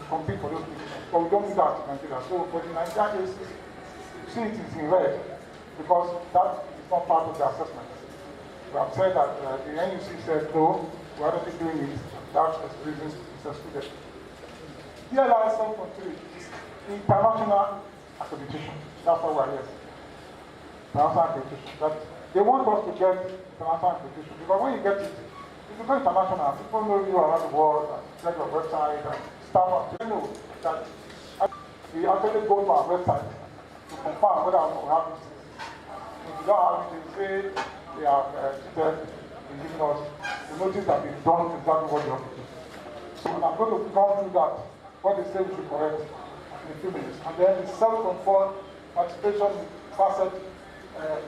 compete for those positions. But we don't do that in Nigeria. So for the Nigerian case, you see it is in red because that is not part of the assessment. We have said that the NUC said no, we are already doing it. That's the reason it's excluded. DLI 7.3 is international accreditation. That's why we are here. International accreditation. That they want us to get international accreditation because when you get it, if you go international, people know you around the world and check your website and stuff. They know that we actually go to our website to confirm whether or not we have this. If you don't have it, they say they have cheated in giving us the notice that we've done exactly what they have to do. So I'm going to go through that, what they say we should correct in a few minutes. And then the self-control participation in facet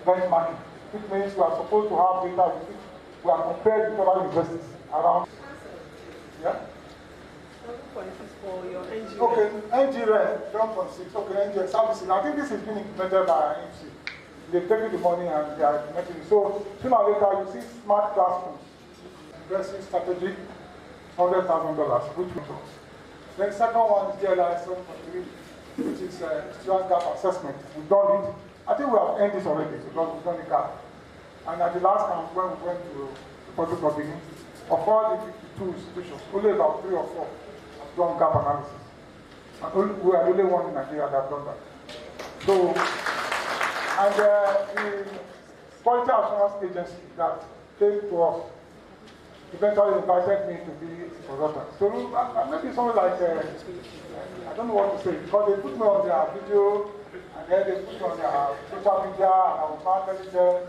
benchmarking, which means we are supposed to have data with which we are compared with other universities around. Yeah? 7.6 for your NG. Okay, NG 7.6. Okay, NG services. I think this is being implemented by IMC. They take the money and they are implementing it. So sooner or later you see smart classrooms. Investing strategy, $100,000, which we do. Then second one is DLI 7.3, which is student gap assessment. We've done it. I think we have ended this already because we've done the gap. And at the last time when we went to the Republic of Benin, of all the 52 institutions, only about 3 or 4 have done gap analysis. And we are the only one in Nigeria that have done that. So, and the Quality Assurance Agency that came to us eventually invited me to be a consultant. So maybe something like, I don't know what to say, because they put me on their video, and then they put me on their social media, and I was marketing them,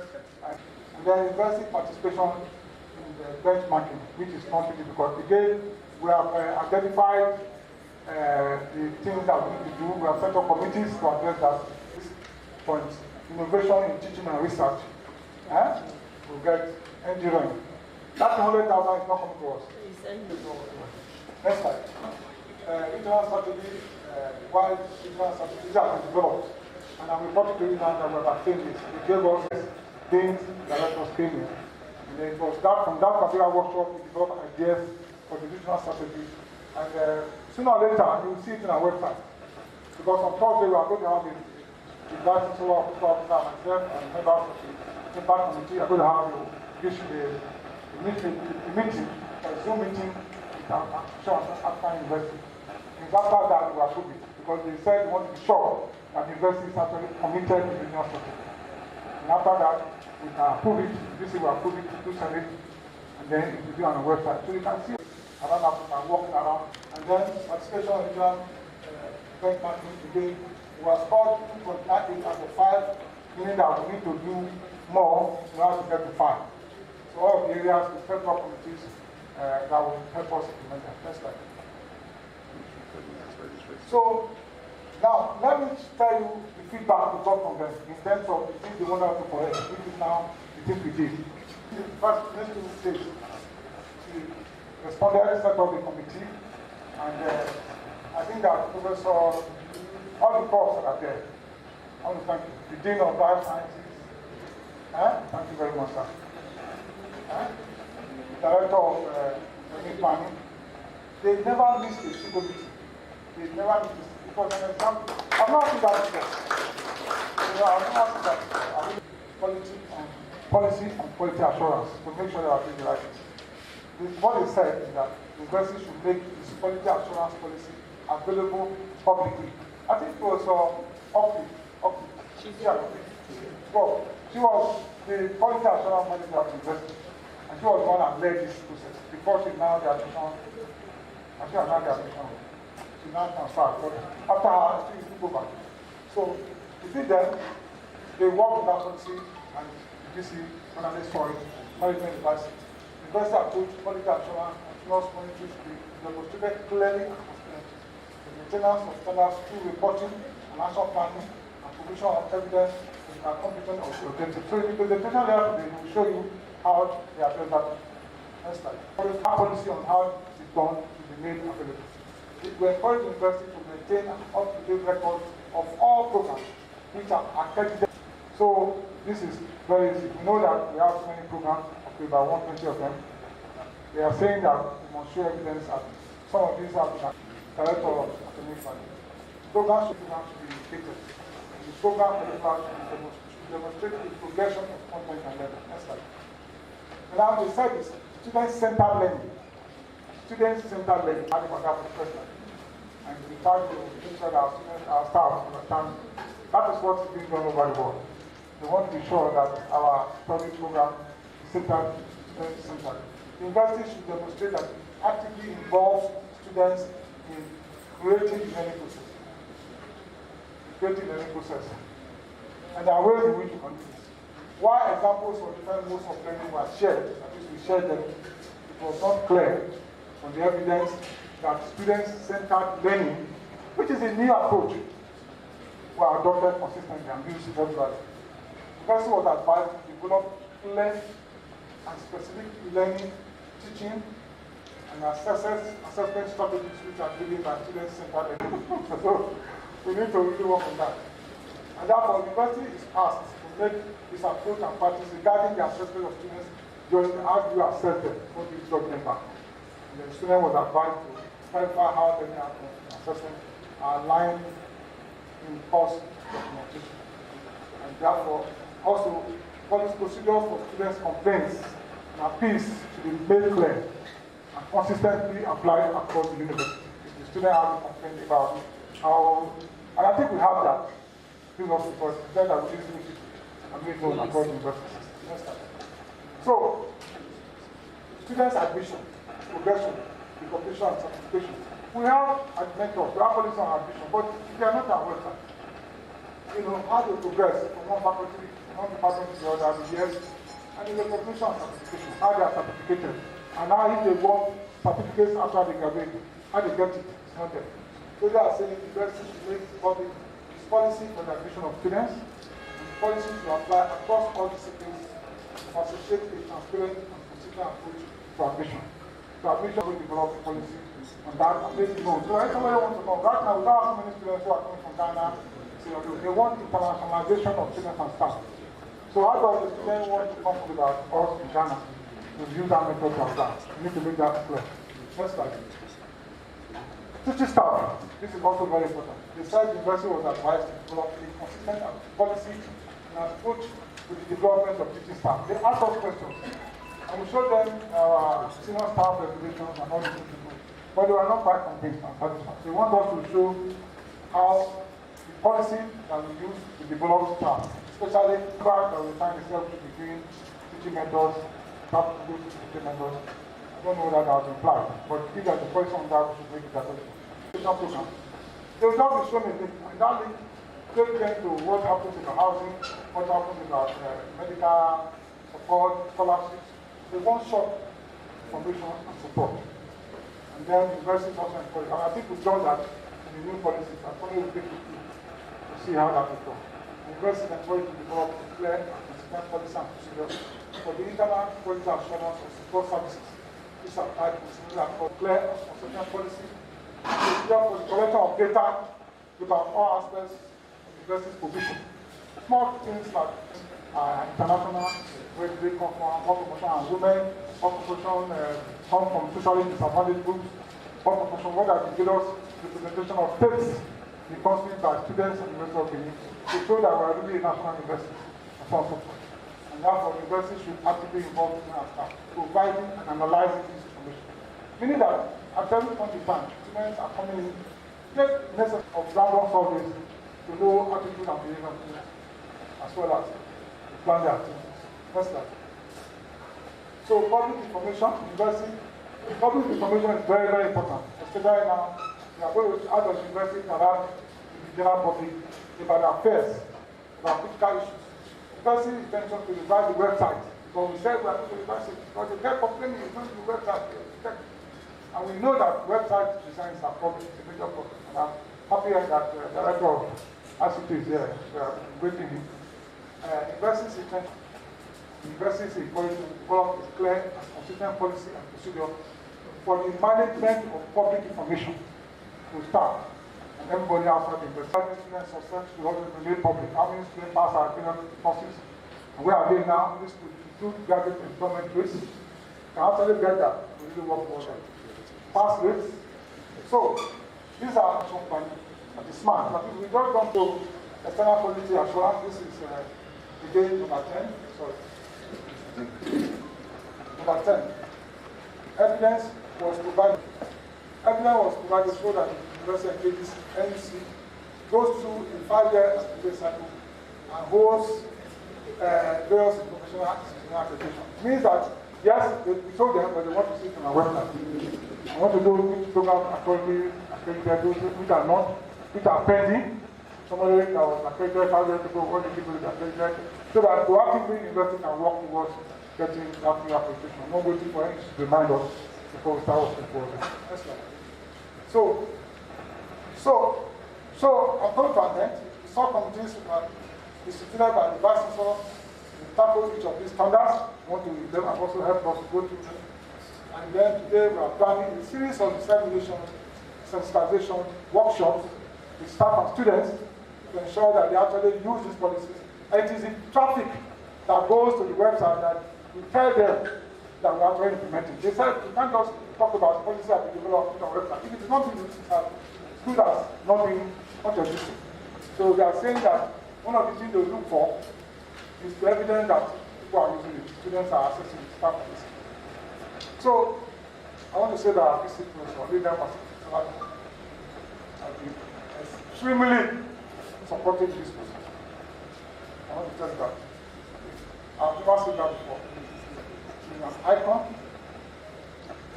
and then investing participation in the benchmarking, which is not really because again, we have identified the things that we need to do. We have set up committees to address that point. Innovation in teaching and research. We'll get engineering. That 100,000 is not coming to us. Next slide. Regional strategy, why regional strategies have been developed. And I'm reporting to you now that we have attained this. They gave us things that let us came in. And then it was that from that particular workshop we developed ideas for the regional strategy. And sooner or later you will see it in our website. Because on Thursday we are going to have it. The guys in Solar myself and members of the impact committee are going to have a meeting, a Zoom meeting with African University. And after that, we approve it because they said they want to be sure that the university is actually committed to the union strategy. And after that, we can approve it. This will approve it, do Senate, and then it will be on the website. So you can see around Africa walking around, and then participation in the benchmarking again. We were scored 2.98 out of 5, meaning that we need to do more in order to get to 5. So all of the areas with federal committees that will help us implement that. Next slide. So now let me tell you the feedback we got from them in terms of the things they wanted to correct, which is now the things we did. The first next 2 stages, we responded, set up the committee, and I think that Professor all the courses that are there. I want to thank you. The Dean of Biosciences. Thank you very much, sir. The Director of Planning. They never missed a single meeting. They never missed it. Because an example, I've not seen that before. I've never seen that before. Policy and quality assurance to make sure they are doing the right thing. What they said is that the university should make this quality assurance policy available publicly. I think it was Oakley. Well, she was the quality assurance manager of the university, and she was the one that led this process. Before she now the admission, she had now the admission. She now transferred. But after her, she took over. So, you see them, they worked with that policy, and you see, when they saw it, management advice. The university approach quality assurance and trust monitoring should be demonstrated clearly and transparently. Maintenance of standards through reporting and action planning and provision of evidence is a competent of the objective. So in the presentation there today, will show you how they address that. Next slide. There is a policy on how it's done to be made available. We encourage the university to maintain an up-to-date record of all programs which are accredited. So this is very easy. We know that we have so many programs, okay, about 120 of them. They are saying that we must show evidence that some of these have been Director of Academic Planning. Program should be indicated. The program for the class should demonstrate the progression of content and learning. Next slide. Now the third is student-centered learning. Student-centered learning, I think that was the first time. And we try to make sure that our students, our staff understand that is what is being done over the world. We want to be sure that our study program is student-centered. The university should demonstrate that it actively involves students in creating the learning process. And there are ways in which we can do this. Why examples of different modes of learning were shared, at least we shared them, it was not clear from the evidence that student-centered learning, which is a new approach, were adopted consistently and used regularly. The person was advised to develop clear and specific learning, teaching, and assessment strategies which are driven by student-centered learning. So we need to really work on that. And therefore, the university is asked to make this approach and practice regarding the assessment of students during how you assess them for this document back. And the student was advised to clarify how the assessment are aligned in course documentation. And therefore, also, policy procedures for students' complaints and appeals should be made clear and consistently applied across the university. If the student has a complaint about how, and I think we have that. Because then I will use it and make known across the university system. So, students' admission, progression, recognition, and certification. We have mentors, we have policy on admission, but if they are not our website, how they progress from one faculty, one department to the other, the years, and the recognition and certification, how they are certificated, and now if they want certificates after they graduate, how they get it, it's not there. So they are saying the university should make public policy for the admission of students, and policy to apply across all disciplines to facilitate a transparent and consistent approach to admission. So admission will develop a policy on that and make it known. So if somebody wants to know, right now we don't have so many students who are coming from Ghana, they want internationalization of students and staff. So how does the student want to come with us in Ghana? We use that method to apply. We need to make that clear. Next slide. Teaching staff. This is also very important. The site university was advised to develop a consistent policy and approach to the development of teaching staff. They asked us questions, and we showed them our senior staff regulations and all these things, but they were not quite convinced and satisfied. They want us to show how the policy that we use to develop staff, especially the fact that we find ourselves between teaching mentors, staff to teaching mentors. I don't know whether that was implied, but if there's a question on that, we should make it that way. Program. They will not be shown a link, and that link takes them to what happens in the housing, what happens in our medical support, scholarships. They want short information and support. And then the university also encourage. And I think we've done that in the new policies. I probably will take it to see how that will go. The university is encouraged to develop a clear and consistent policy and procedures for the internal quality assurance of support services. These are tied to similar clear and consistent policy. For the collection of data about all aspects of the university's position. Small things like international, where they come from, what proportion are women, what proportion come from socially disadvantaged groups, what proportion, what are the various representation of states in countries by students in the University of Benin to show that we are really a national university, and so on and so forth. And therefore, the university should actively involve students and staff, providing and analyzing this information. Meaning that at every point in time, students are coming in, just necessary of random surveys to know attitude and behavior of students, as well as plan their activities. Next slide. So public information, university, public information is very, very important. Especially now, we are going to how does the university interact with the general public about their affairs, about critical issues. University intention to revise the website. Because we said we are going to revise it, because the get complaining is going to the website. And we know that website designs are public, it's a major problem. And I'm happy that the director of ICT is here. We are waiting him. Universities is encouraged to develop a clear and consistent policy and procedure for the management of public information to start. And everybody outside the university, students suspect should always be made public. How many students pass our courses? And where are they now? This could include graduate employment rates. Can actually get that to really work for them. Pass rates. So, These are some planning that is smart. But if we don't come to external quality assurance, this is again number 10. Sorry. Number 10. Evidence was provided. Evidence was provided so that the university engages NEC, goes through a 5-year certificate cycle, and holds various professional accreditation. It means that, yes, we told them, but they want to see it on our website. I want to do program accordingly accredited, those which are not, which are pending. Somebody that was accredited 5 years ago, all the people that are accredited, so that proactively investing and work towards getting that new accreditation. Not waiting for anything to remind us before we start working for them. Next slide. So I'm going to amend. The subcommittees are instituted by the Vice Chancellor to tackle each of these standards. I want to them and also help us to go through them. And then today we are planning a series of dissemination, sensitization workshops with staff and students to ensure that they actually use these policies. And it is the traffic that goes to the website that we tell them that we are actually implementing. They said we can't just talk about the policy that we developed on our website. If it is not being used, it's good as not existing. So they are saying that one of the things they look for is the evidence that people are using it. Students are accessing the staff of this. So I want to say that our visit for leader has been extremely supportive of this process. I want to tell you that. I've never seen that before. She's an icon.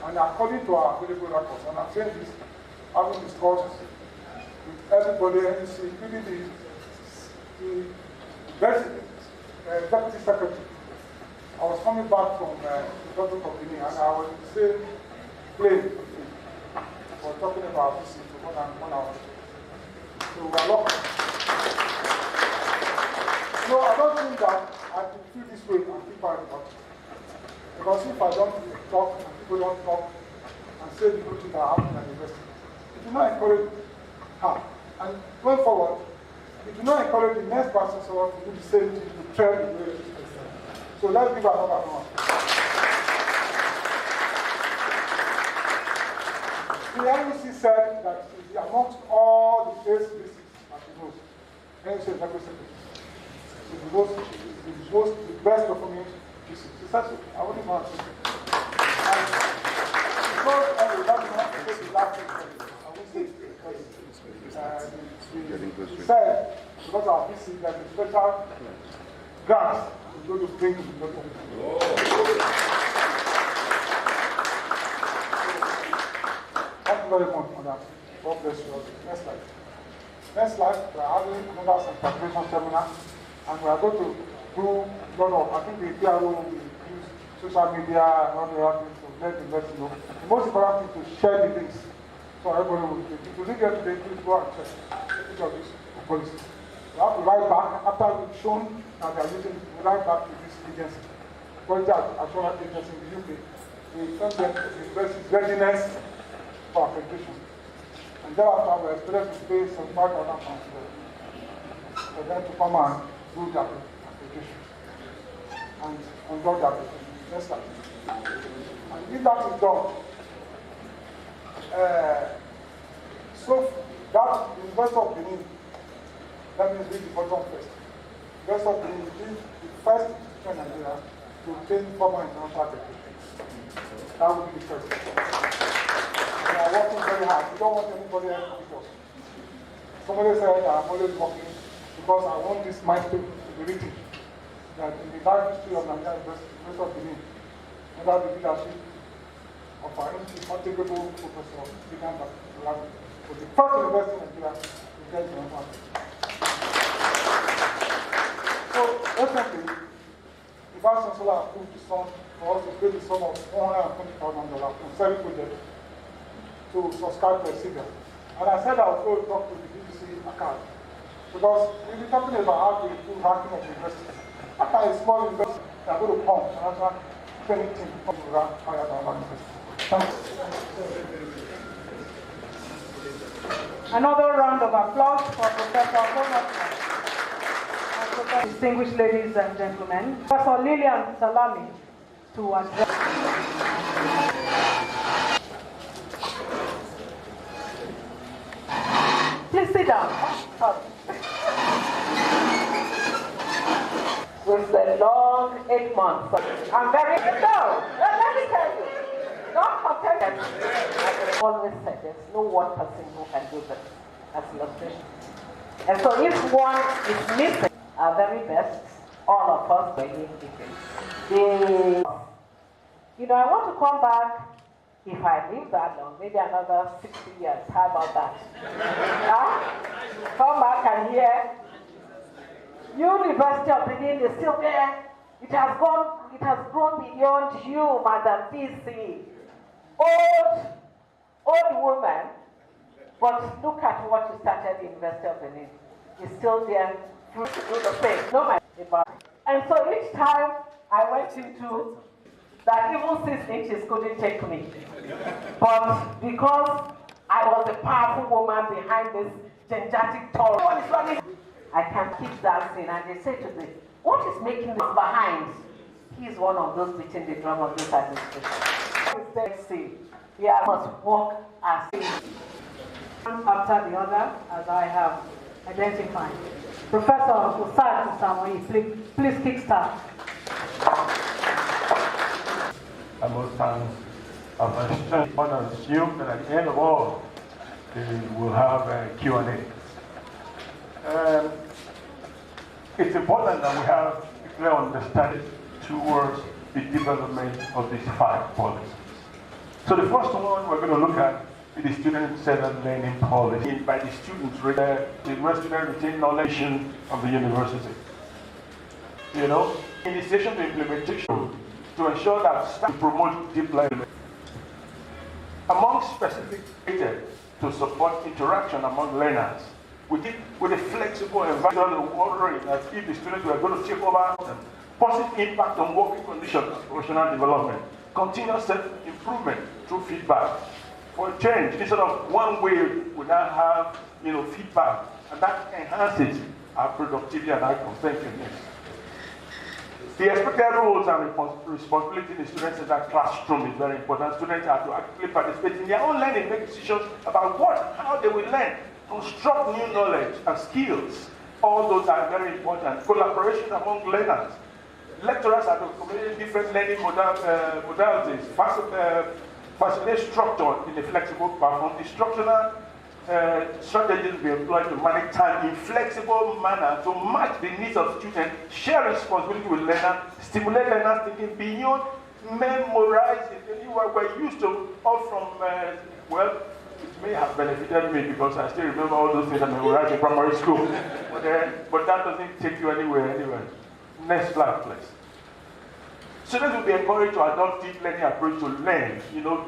And according to our available records, and I'm saying this, having discussed with everybody, including the deputy secretary. I was coming back from the Republic of Benin, and I was in the same plane. We were talking about this for more than 1 hour. So we are lucky. No, I don't think that I could feel this way and keep quiet about it. Because if I don't talk and people don't talk and say the good things that are happening at the university, it will not encourage her. And going forward, it will not encourage the next person to do the same thing to tread the way. So let's give another one. The NEC said that amongst all the 8 places that she knows, NEC is never secretary. It's the best performing pieces. She said so. I wouldn't want to say it. And because that is not to say the last thing, I would say it because he said, because our PC, that the special grants is going to bring to the bottom. Thank you very much for that. God bless you all. Next slide. Next slide, we are having another sensitization seminar, and we are going to do a lot of, I think the PRO will use social media and all the other things to let the investors know. The most important thing is to share the links. So everybody will take it. If you didn't get today, please go and check each of these policies. We have to write back after we've shown that they are using, we write back to this agency. Quality Assurance Agency in the UK. We send them the university's readiness for accreditation. And thereafter, we expect to pay £75,000 for them to come and do the application and conduct the application. Next slide. And if that is done, so that the University of Benin, let me read the bottom first. The University of Benin is the first institution in Nigeria to obtain formal international accreditation. That will be the first. We are working very hard. We don't want anybody else to beat us. Somebody said I'm always working because I want this milestone to be written. That in the life history of Nigeria University of Benin, under the leadership of our indefatigable professor, Benin was the first university in Nigeria to get the number. So, recently, the Vice Chancellor approved the sum for us to pay the sum of $420,000 from 7 projects to subscribe to a singer. And I said I was going to talk to the BBC account because we'll be talking about how to improve ranking of universities. After a small university, they are going to pump another training team to come to rank higher than our university. Thank you. Another round of applause for Professor Thomas. Distinguished ladies and gentlemen, Professor Lillian Salami to address. Sit down. Sorry. It's a long 8 months. I'm very no. Let me tell you. Not contented. I always said there's no one person who can do this as illustration. And so if one is missing our very best, all of us will need it. I want to come back. If I live that long, maybe another 60 years. How about that? Come back and hear University of Benin is still there. It has grown beyond you, Madam PC. Old woman, but look at what you started in University of Benin. It's still there to do the same. No matter. And so each time I went into that even 6 inches couldn't take me. But because I was a powerful woman behind this gigantic tall, I can keep dancing. And they say to me, what is making this behind? He's one of those beating the drum of this administration. Let's see. Yeah, I must walk as one after the other, as I have identified. Professor Usad Samoyi, please kickstart. I must thank our students and assume that at the end of all, they will have a Q&A. It's important that we have a clear understanding towards the development of these 5 policies. So the first one we're going to look at is the student-centered learning policy by the students, the university retain knowledge of the university. Initiation to implementation to ensure that staff promote deep learning. Among specific data to support interaction among learners, with a flexible environment, wondering that if the students were going to take over, positive impact on working conditions and professional development, continuous improvement through feedback. For a change, instead of one way, we now have feedback, and that enhances our productivity and our effectiveness. The expected roles and responsibility in the student-centered classroom is very important. Students are to actively participate in their own learning, make decisions about how they will learn, construct new knowledge and skills. All those are very important. Collaboration among learners. Lecturers are to accommodate different learning modalities, facilitate structure in a flexible platform. Instructional strategies be employed to manage time in flexible manner to match the needs of students, share responsibility with learners, stimulate learners thinking beyond memorizing. We're used to all from, it may have benefited me because I still remember all those things I memorized in primary school. But that doesn't take you anywhere anyway. Next slide, please. Students will be encouraged to adopt deep learning approach to learn.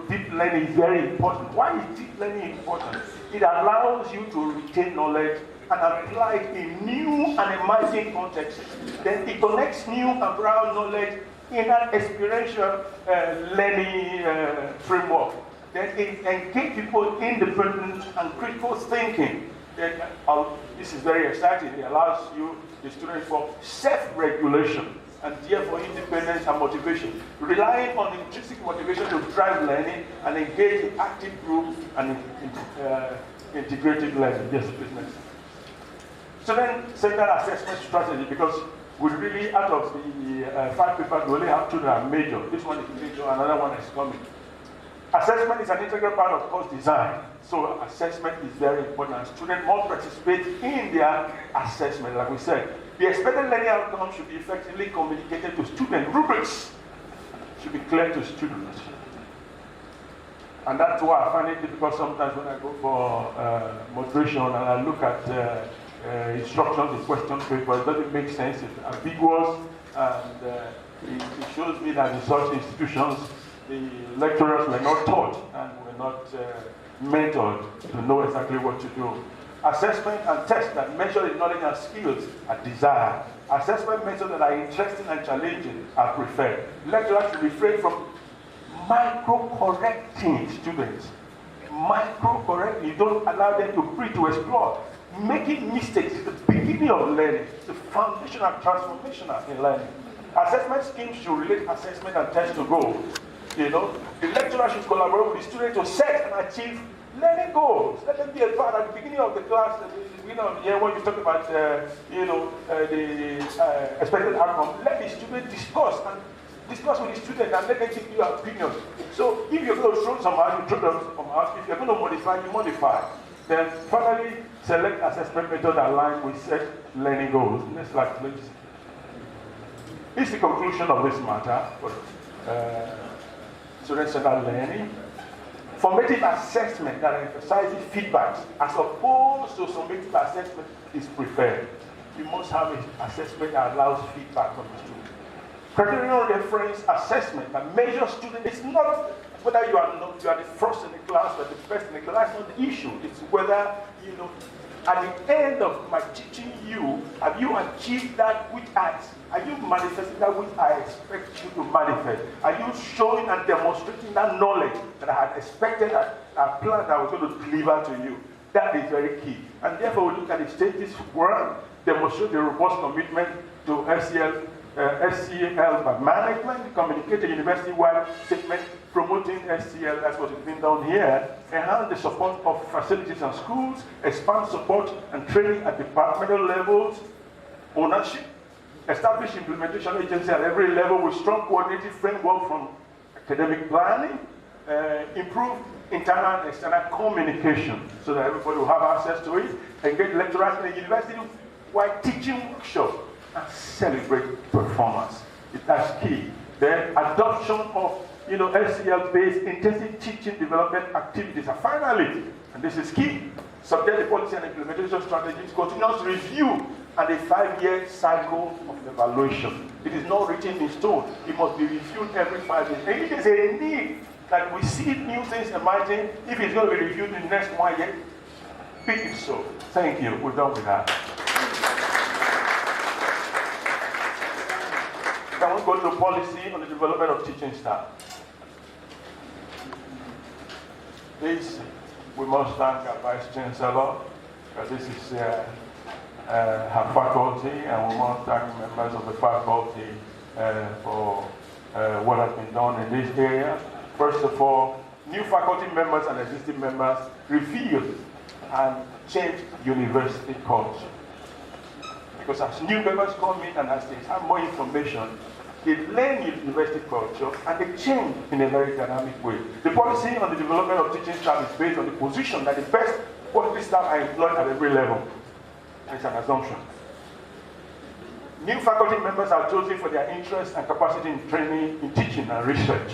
Deep learning is very important. Why is deep learning important? It allows you to retain knowledge and apply it in new and emerging contexts. Then it connects new and broad knowledge in an experiential learning framework. Then it engages people in independence and critical thinking. Then, this is very exciting. It allows the students, for self-regulation and therefore independence and motivation, relying on intrinsic motivation to drive learning and engage in active group and integrated learning. Yes, business. Student-centered assessment strategy, because we really, out of the 5 papers, we only have 2 that are major. This one is major, another one is coming. Assessment is an integral part of course design. So assessment is very important. Students must participate in their assessment, like we said. The expected learning outcome should be effectively communicated to students. Rubrics should be clear to students. And that's why I find it difficult sometimes when I go for moderation and I look at instructions in question paper. It doesn't make sense. It's ambiguous, and it shows me that in such institutions, the lecturers were not taught and were not mentored to know exactly what to do. Assessment and tests that measure the knowledge and skills are desired. Assessment methods that are interesting and challenging are preferred. Lecturers should refrain from micro-correcting students. Micro-correcting, you don't allow them to breathe, to explore. Making mistakes is the beginning of learning. It's the foundational, transformational in learning. Assessment schemes should relate assessment and tests to goals. The lecturer should collaborate with the student to set and achieve Learning goals. Let them be a part at the beginning of the class. When you talk about the expected outcome, let the student discuss with the student and let them give you your opinion. So if you're going to throw some out, you throw some out. If you're going to modify, you modify. Then finally, select assessment method aligned with set learning goals. Next slide, please. This is the conclusion of this matter for student-centered learning. Formative assessment that emphasizes feedbacks as opposed to summative assessment is preferred. You must have an assessment that allows feedback from the student. Criterion reference assessment that measures students. It's not whether you are the first in the class or the best in the class. That's not the issue. It's whether at the end of my teaching you, have you achieved that which are you manifesting that which I expect you to manifest? Are you showing and demonstrating that knowledge that I had expected, that I planned I was going to deliver to you? That is very key. And therefore, we look at the stages. One, demonstrate the robust commitment to SCL by management, communicate a university-wide statement promoting SCL, that's what is being done here, enhance the support of facilities and schools, expand support and training at departmental levels, ownership, establish implementation agency at every level with strong coordinated framework from academic planning, improve internal and external communication so that everybody will have access to it, engage lecturers in a university-wide teaching workshop, and celebrate performance. That's key. Then adoption of SCL-based intensive teaching development activities. And finally, and this is key, subject the policy and implementation strategies, continuous review and a 5-year cycle of evaluation. It is not written in stone. It must be reviewed every 5 years. And it is a need that we see new things emerging. If it's going to be reviewed in the next 1 year, be it so. Thank you. We're done with that. Can we go to policy on the development of teaching staff? This, we must thank our Vice Chancellor, because this is her faculty, and we must thank members of the faculty for what has been done in this area. First of all, new faculty members and existing members reveal and change university culture. Because as new members come in and as they have more information, they learn university culture and they change in a very dynamic way. The policy on the development of teaching staff is based on the position that the best quality staff are employed at every level. It's an assumption. New faculty members are chosen for their interest and capacity in training, in teaching and research.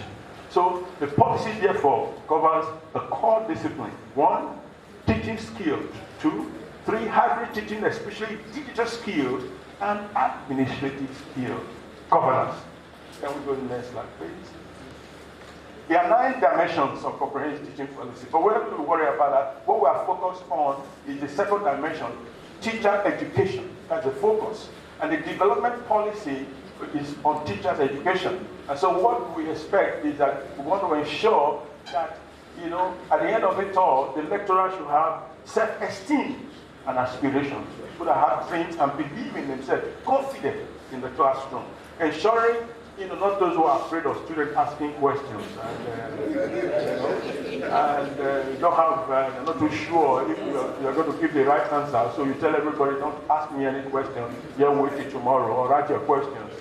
So the policy therefore covers the core discipline. 1, teaching skills. 2, 3, hybrid teaching, especially digital skills and administrative skills. Governance. Can we go to the next slide, please? There are 9 dimensions of comprehensive teaching policy, but we're not going to worry about that. What we are focused on is the second dimension, teacher education. That's the focus. And the development policy is on teachers' education. And so what we expect is that we want to ensure that, at the end of it all, the lecturer should have self-esteem and aspirations. People that have dreams and believe in themselves, confident in the classroom. Ensuring, not those who are afraid of students asking questions and don't have, they're not too sure if you're going to give the right answer. So you tell everybody, don't ask me any questions. You'll wait till tomorrow or write your questions.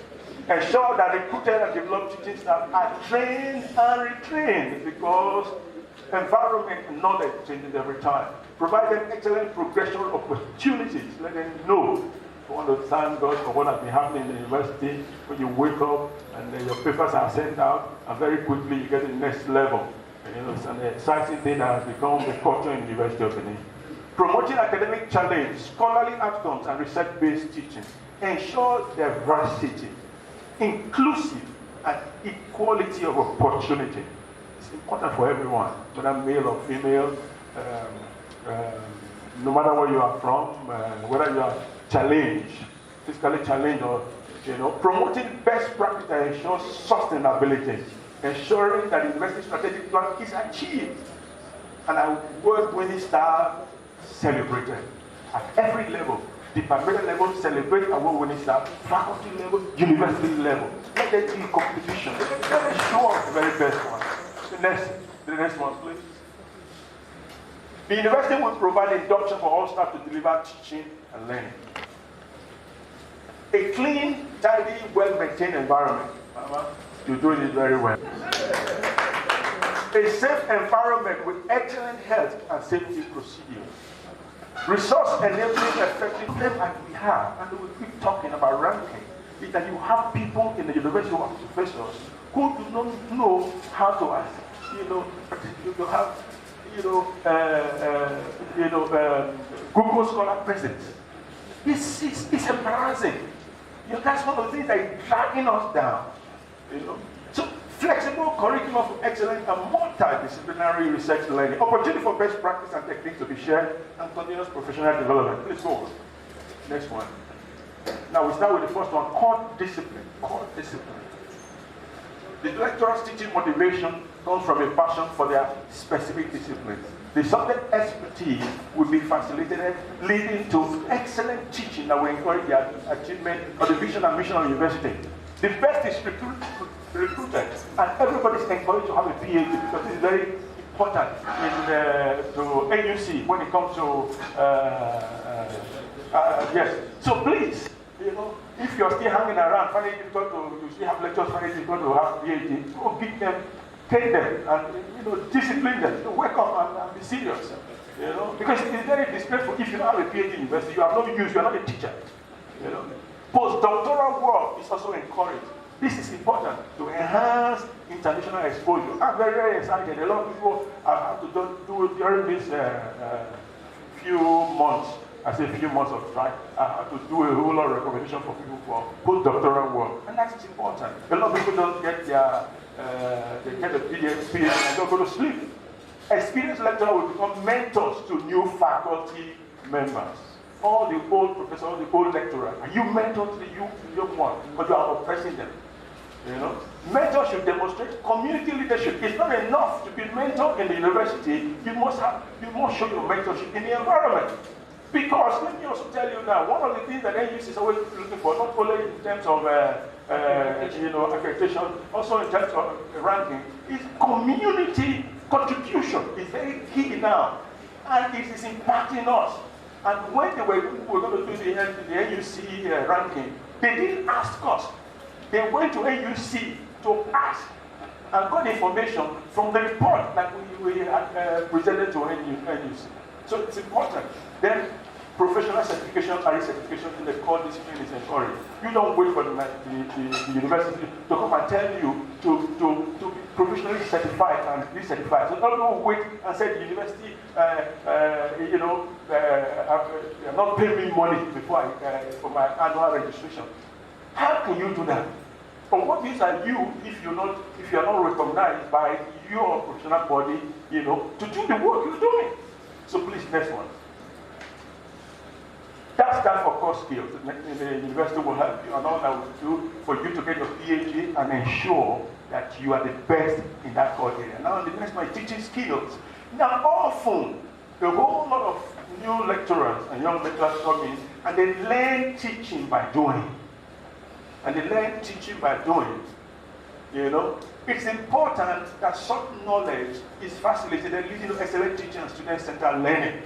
Ensure that recruited and developed teaching staff are trained and retrained because environment and knowledge changes every time. Provide them excellent progression opportunities. Let them know. I want to thank God for what has been happening in the university. When you wake up and your papers are sent out, and very quickly you get to the next level. It's an exciting thing that has become the culture in the University of Benin. Promoting academic challenge, scholarly outcomes, and research-based teaching. Ensure diversity, inclusive, and equality of opportunity. It's important for everyone, whether male or female, no matter where you are from, whether you are challenged, physically challenged, or promoting best practice that ensures sustainability, ensuring that the university strategic plan is achieved, and award-winning staff celebrated at every level. Departmental level, celebrate award-winning staff, faculty level, university level. Let them be competition. Let them show off the very best one. The next one, please. The university will provide induction for all staff to deliver teaching and learning. A clean, tidy, well-maintained environment. You're doing it very well. A safe environment with excellent health and safety procedures. Resource enabling effective them like we have, and we keep talking about ranking, is that you have people in the university who are professors who do not know how to ask. You have Google Scholar present. It's embarrassing. That's one of the things that is dragging us down. So flexible curriculum for excellent and multidisciplinary research learning, opportunity for best practice and techniques to be shared, and continuous professional development. Please go on. Next one. Now we start with the first one, core discipline. Core discipline. The lecturer's teaching motivation comes from a passion for their specific disciplines. The subject expertise will be facilitated, leading to excellent teaching that will encourage the achievement of the vision and mission of the university. The best is recruited, and everybody is encouraged to have a PhD because it's very important to AUC when it comes to yes. So please, if you're still hanging around, find it difficult to still have lectures, find it difficult to have PhD, go give them, take them, and discipline them. To wake up and be serious. Because it's very disgraceful. If you don't have a PhD in university, you have no use. You're not a teacher. Postdoctoral work is also encouraged. This is important to enhance international exposure. I'm very, very excited. A lot of people have to do during this few months. I say few months of strike. I have to do a whole lot of recommendation for people for postdoctoral work, and that's important. A lot of people don't get their they get a PhD and don't go to sleep. Experienced lecturers will become mentors to new faculty members. All the old professors, all the old lecturers, and you mentor to the young one, but you are oppressing them. Mentors should demonstrate community leadership. It's not enough to be mentored in the university. You must show your mentorship in the environment. Because let me also tell you now, one of the things that NUC is always looking for, not only in terms of accreditation, also in terms of ranking, is community contribution. It's very key now, and it is impacting us. And when we were going to do the NUC ranking, they didn't ask us. They went to NUC to ask and got information from the report that we had presented to NUC. So it's important. Then professional certification, RE certification in the core discipline is encouraged. You don't wait for the university to come and tell you to be professionally certified and recertified. So don't wait and say the university, I'm not paying me money before for my annual registration. How can you do that? But what use are you if you are not recognized by your professional body, to do the work you're doing? So please, next one. That's that for core skills. The university will help you, and all that will do for you to get your PhD and ensure that you are the best in that core area. Now, the next one is teaching skills. Now, often, a whole lot of new lecturers and young lecturers come in, and they learn teaching by doing. It's important that such knowledge is facilitated, leading to excellent teaching and student-centered learning.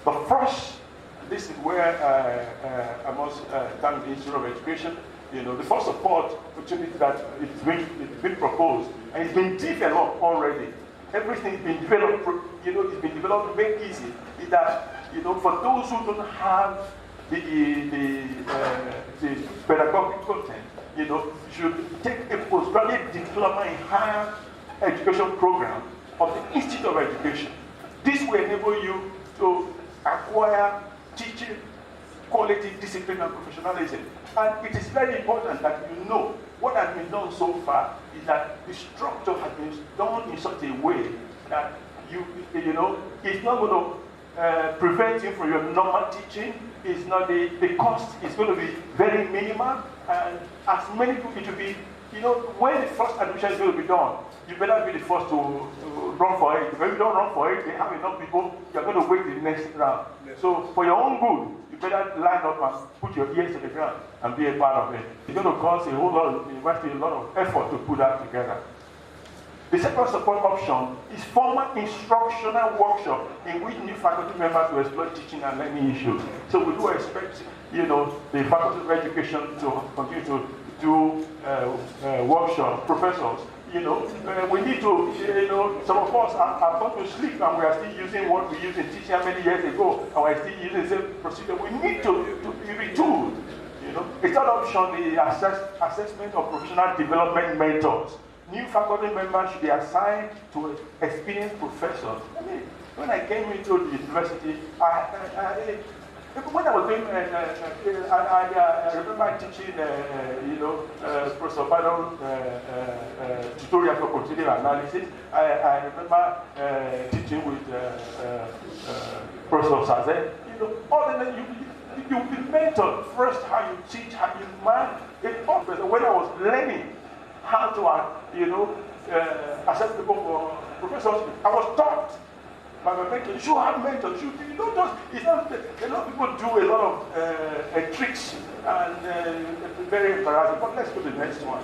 But first, this is where I must thank the Institute of Education. The first support opportunity that it's been proposed, and it's been developed already. Everything's been developed, it's been developed very easy. Is that, for those who don't have the pedagogic content, should take a postgraduate diploma in higher education program of the Institute of Education. This will enable you to acquire teaching quality, discipline, and professionalism. And it is very important that what has been done so far is that the structure has been done in such a way that it's not going to prevent you from your normal teaching. It's not the cost is going to be very minimal, and as many people it will be, when the first admission is going to be done, you better be the first to run for it. If you don't run for it, they have enough people, you're going to wait the next round. So for your own good, you better line up and put your ears to the ground and be a part of it. It's going to cost a whole lot of university, a lot of effort to put that together. The second support option is formal instructional workshop in which new faculty members will explore teaching and learning issues. So we do expect, the Faculty of Education to continue to do workshops, professors. We need to, some of us are gone to sleep and we are still using what we used in teaching many years ago, and we're still using the same procedure. We need to be retooled. A third option, the assessment of professional development mentors. New faculty members should be assigned to experienced professors. I mean, when I came into the university, when I was doing, I remember teaching, Professor Badon tutorial for quantitative analysis. I remember teaching with Professor Saze. You will be mentored first how you teach, how you mind. When I was learning how to, accept people for professors, I was taught by my mentor. You should have mentors. You don't just, it's not, a lot of people do a lot of tricks and very embarrassing. But let's go to the next one.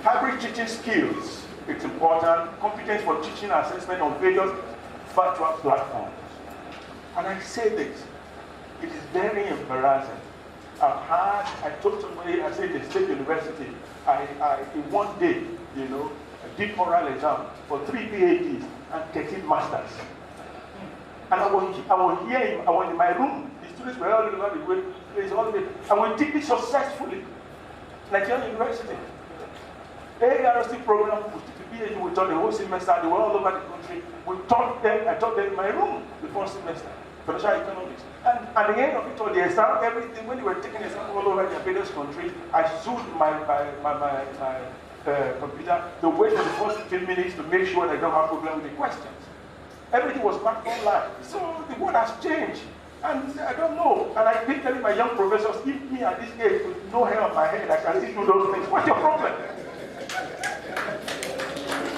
Hybrid teaching skills. It's important. Competence for teaching and assessment on various virtual platforms. And I say this, it is very embarrassing. I told somebody, I said, the State University, in one day, I did oral exam for 3 PhDs and 13 masters. And I was in my room, the students were all over the place, and we did it successfully. Nigerian University. ARC program, PhD, we taught the whole semester, they were all over the country. I taught them in my room the first semester, financial economics. And at the end of it all, the exam, everything, when they were taking exams all over the various countries, I stood my computer to wait for the first 15 minutes to make sure they don't have problem with the questions. Everything was back online. So the world has changed. And I don't know. And I keep telling my young professors, if me at this age with no hair on my head, I can still do those things. What's your problem?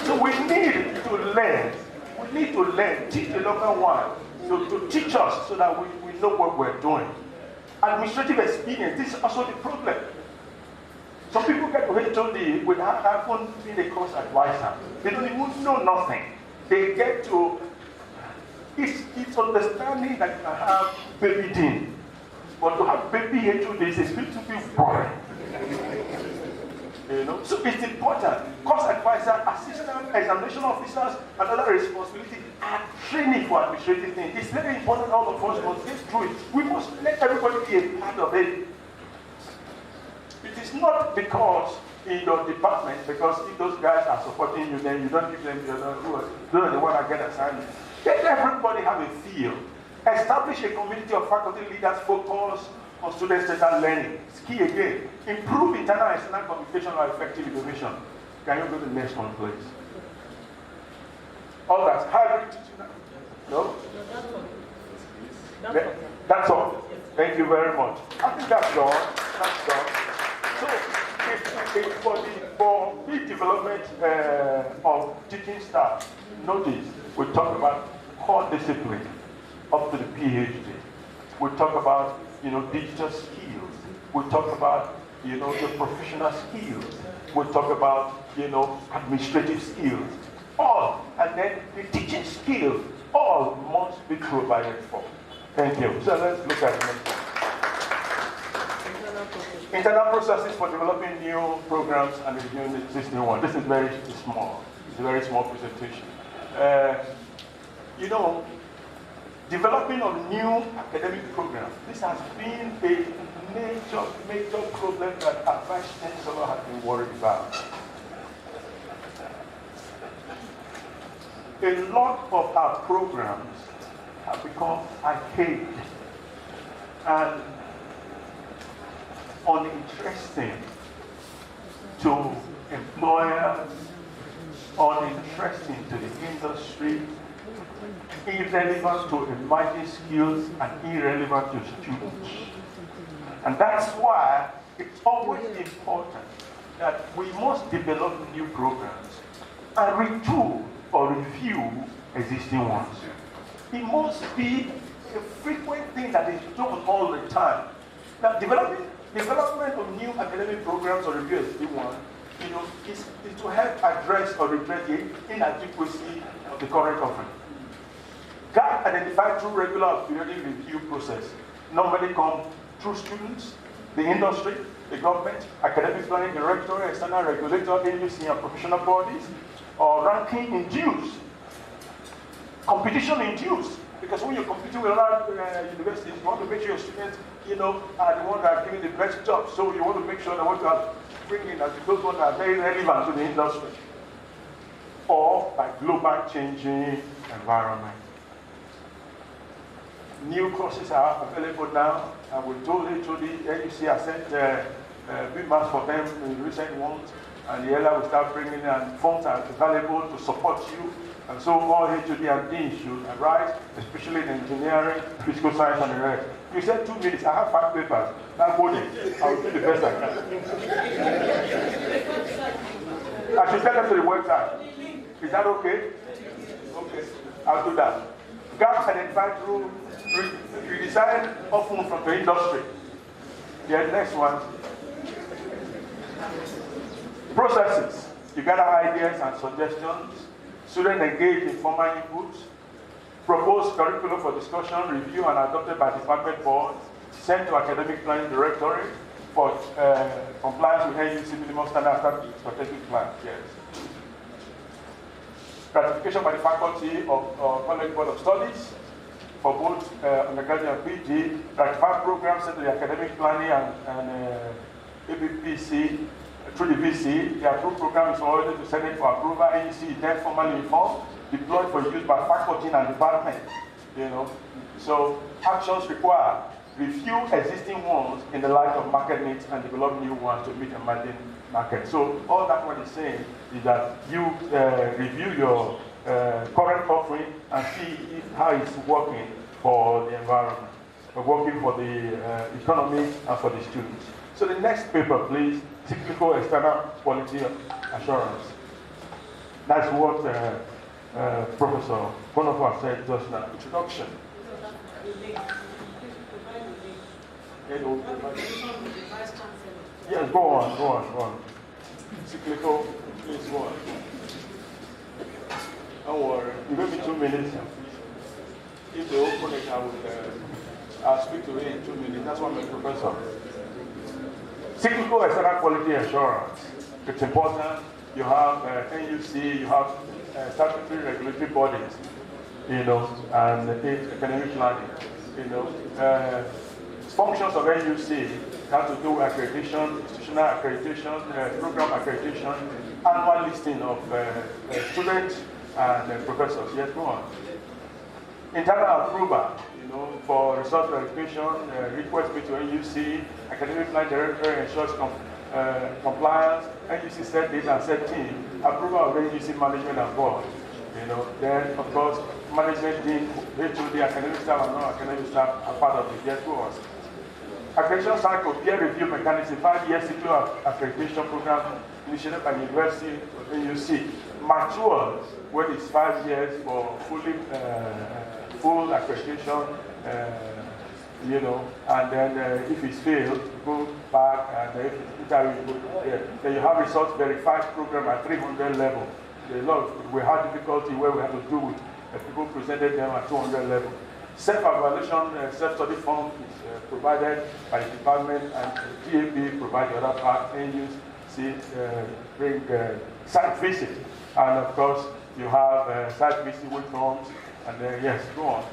So we need to learn. We need to learn. Teach the local one to teach us so that we know what we're doing. Administrative experience, this is also the problem. Some people get to HOD without even being a course advisor. They don't even know nothing. They get to, it's understanding that you can have baby dean. But to have baby HOD is a little bit boring. So it's important. Course advisor, assistant, examination officers, and other responsibilities are training for administrative things. It's very important all of us must get through it. We must let everybody be a part of it. It is not because in your department, because if those guys are supporting you, then you don't give them, they're the one that get assigned. Let everybody have a feel. Establish a community of faculty leaders focused on student-centered learning. It's key again. Improve internal and external communication or effective innovation. Can you go to the next one, please? All that's hybrid teaching. No? That's all. Thank you very much. I think that's done. That's done. So, for the development of teaching staff, notice we talk about core discipline up to the PhD. We talk about digital skills. We talk about the professional skills. We talk about administrative skills. All, and then the teaching skills, all must be provided for. Thank you. So let's look at the next one. Internal processes for developing new programs and reviewing the existing one. This is very small. It's a very small presentation. Developing of new academic programs. This has been a major problem that our Vice Chancellor has been worried about. A lot of our programs have become archaic and uninteresting to employers, uninteresting to the industry, irrelevant to emerging skills, and irrelevant to students. And that's why it's always important that we must develop new programs and retool or review existing ones. It must be a frequent thing that is done all the time. Now, development of new academic programs or review existing ones is to help address or redress the inadequacy of the current offering. Gap identified through regular periodic review process normally come through students, the industry, the government, academic planning directorate, external regulator, NUC, and professional bodies, or ranking induced, competition induced. Because when you're competing with other universities, you want to make sure your students, are the ones that are giving the best job. So you want to make sure that what you are bringing are those ones that are very relevant to the industry. Or by global changing environment. New courses are available now. And we told it to the NUC, I sent big mass for them in recent ones. And the ELA will start bringing in funds are available to support you. And so all HOD and Dean should arise, especially in engineering, physical science, and the rest. You said 2 minutes, I have 5 papers. Now go there. I will do the best I can. I should send them to the website. Is that okay? Okay, I'll do that. Gaps identified through redesign often from the industry. The next one. Processes. You gather ideas and suggestions. Students engage in formal inputs. Proposed curriculum for discussion, review, and adopted by department boards. Sent to academic planning directorate for compliance with NUC minimum standard strategic plan. Yes. Ratification by the faculty of College Board of Studies for both undergraduate and PG. Ratified programs sent to the academic planning and ABPC through the VC. The approved program is forwarded to Senate for approval. NEC is then formally informed, deployed for use by faculty and department. So actions required. Review existing ones in the light of market needs and develop new ones to meet emerging market. So all that what is saying is that you review your current offering and see how it's working for the environment, working for the economy and for the students. So the next paper, please, cyclical external quality assurance. That's what Professor Konofa said just now. Introduction. Yes, go on. Cyclical, please go on. Don't worry, you give me 2 minutes. If they open it, I'll speak to you in 2 minutes. That's what I'm a professor. Cyclical external quality assurance. It's important. You have NUC, you have statutory regulatory bodies, and academic planning, functions of NUC have to do with accreditation, institutional accreditation, program accreditation, annual listing of students and professors. Yes, go on. Internal approval, for resource verification, request made to NUC, academic plan director ensures compliance, NUC set date and set team, approval of NUC management and board. Then of course management team, HOD, academic staff and non-academic staff are part of it. Yes, go on. Accreditation cycle, peer review mechanism, 5-year cycle accreditation program initiated by the University of NUC. Mature when it's 5 years for full accreditation, and then if it's failed, go back, and if it's interview, then you have results verified program at 300 level. We had difficulty where we had to do with people presented them at 200 level. Self-evaluation, self-study form is provided by the department, and GAP provide the other part, NUC bring site visit, and of course you have site visit with forms, and then yes, go on.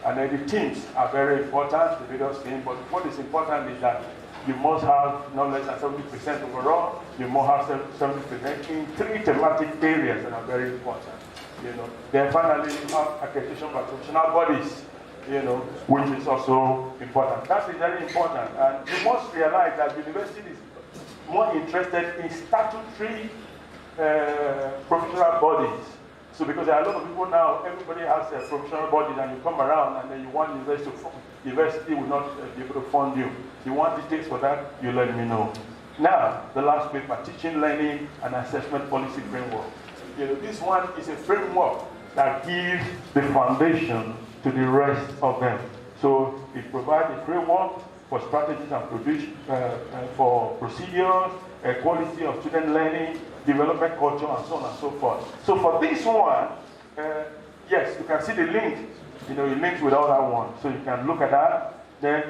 And then the teams are very important, the various teams, but what is important is that you must have not less than 70% overall, you must have 70% in 3 thematic areas that are very important. Then finally you have accreditation by professional bodies, which is also important. That is very important, and you must realize that the university is more interested in statutory professional bodies. So because there are a lot of people now, everybody has a professional bodies, and you come around and then you want university to fund. University will not be able to fund you. You want details for that, you let me know. Now, the last paper, teaching, learning, and assessment policy framework. This one is a framework that gives the foundation to the rest of them. So it provides a framework for strategies and for procedures, quality of student learning, development culture, and so on and so forth. So for this one, yes, you can see the link. You know, it links with all that one, so you can look at that. Then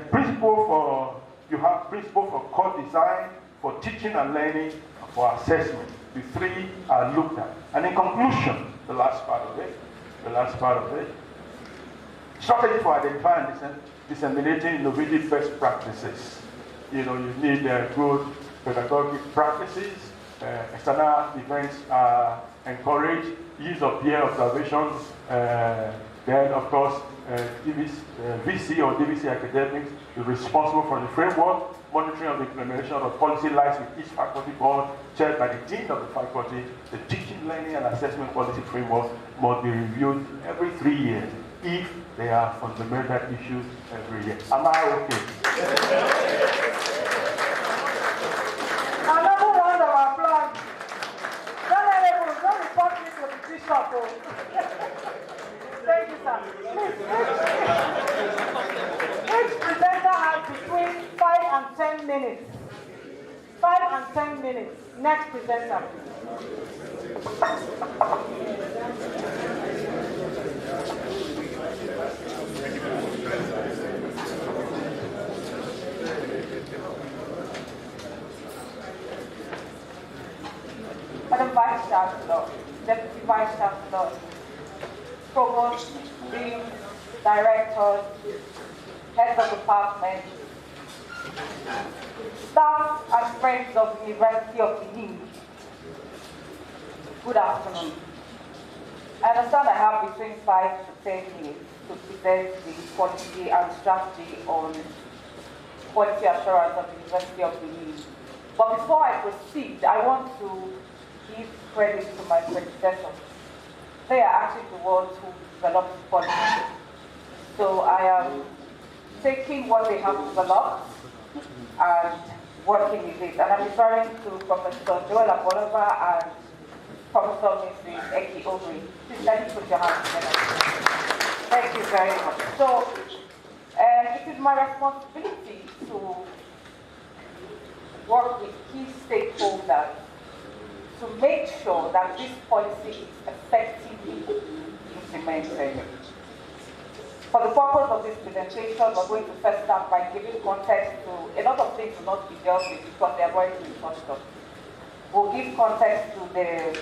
you have principle for core design, for teaching and learning, and for assessment. The three are looked at. And in conclusion, the last part of it, strategy for identifying and disseminating innovative best practices. You know, you need good pedagogic practices. External events are encouraged. Use of peer observations. Then, of course, VC or DVC academics is responsible for the framework. Monitoring of the implementation of policy lies with each faculty board, chaired by the dean of the faculty. The teaching, learning, and assessment policy framework must be reviewed every 3 years if there are fundamental issues every year. Am I okay? Another round of applause. Don't report me to the bishop. Thank you, sir. Each presenter has between 5 and 10 minutes. 5 and 10 minutes. Next presenter. Madam Vice Chancellor, Deputy Vice Chancellor, Provost, Dean, Directors, Heads of Department, staff and friends of the University of Benin. Good afternoon. I understand I have between 5 to 10 minutes to present the policy and strategy on quality assurance of the University of Benin. But before I proceed, I want to give credit to my predecessors. They are actually the ones who developed the policy. So I am taking what they have developed and working with it. And I'm referring to Professor Joel Abolova and Professor Mrs. Eki Obri. Please let me put your hands together. Thank you very much. So it is my responsibility to work with key stakeholders to make sure that this policy is effectively implemented. For the purpose of this presentation, we're going to first start by giving context to a lot of things will not be dealt with because they are going to be touched on. We'll give context to the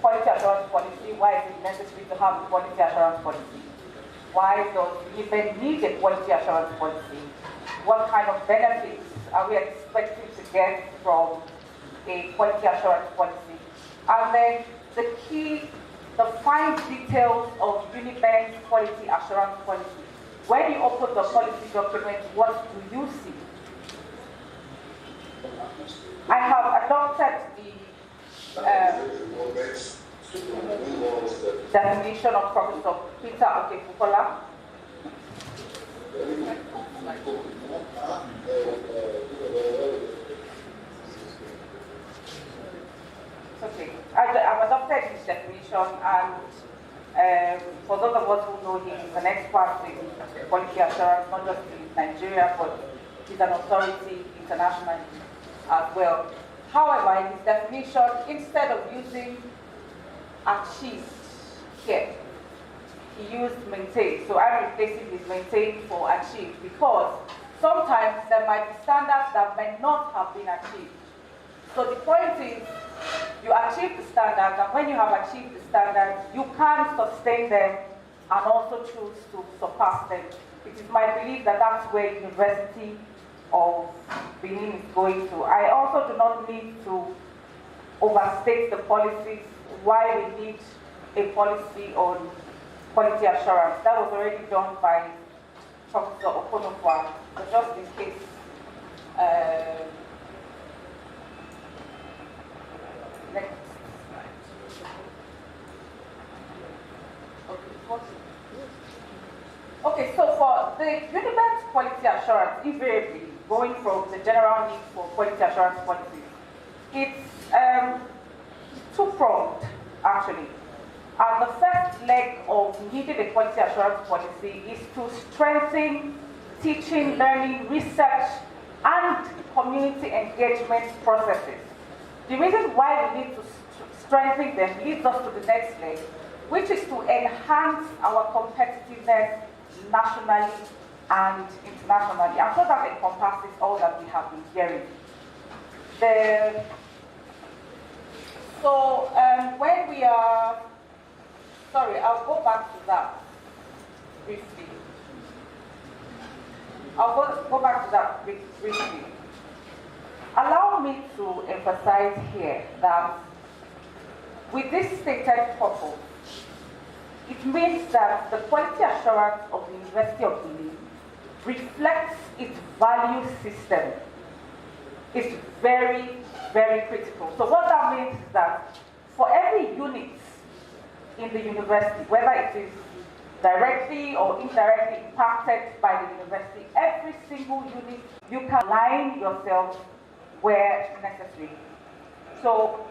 quality assurance policy, why is it necessary to have a quality assurance policy? Why does UNIBEN need a quality assurance policy? What kind of benefits are we expecting to get from a quality assurance policy? And then the fine details of UNIBEN's quality assurance policy. When you open the policy document, what do you see? I have adopted the definition of Professor Peter Okefukola. Okay, I've adopted his definition, and for those of us who know him, he's an expert in quality assurance, not just in Nigeria, but he's an authority internationally as well. However, in his definition, instead of using achieved here, he used maintain. So I'm replacing his maintain for achieved because sometimes there might be standards that may not have been achieved. So the point is, you achieve the standards, and when you have achieved the standards, you can sustain them and also choose to surpass them. It is my belief that that's where University of Benin is going to. I also do not need to overstate the policies, why we need a policy on quality assurance. That was already done by Professor Okonofwa, but just in case. Next slide. Okay, so for the UNIBEN's quality assurance, invariably going from the general need for quality assurance policies, it's two-pronged actually. And the first leg of needing a quality assurance policy is to strengthen teaching, learning, research, and community engagement processes. The reason why we need to strengthen them leads us to the next leg, which is to enhance our competitiveness nationally and internationally. I'm sure that encompasses all that we have been hearing. When we are, sorry, I'll go back to that briefly. I'll go back to that briefly. Allow me to emphasize here that with this stated purpose, it means that the quality assurance of the University of Benin reflects its value system. It's very, very critical. So what that means is that for every unit in the university, whether it is directly or indirectly impacted by the university, every single unit, you can align yourself where necessary. So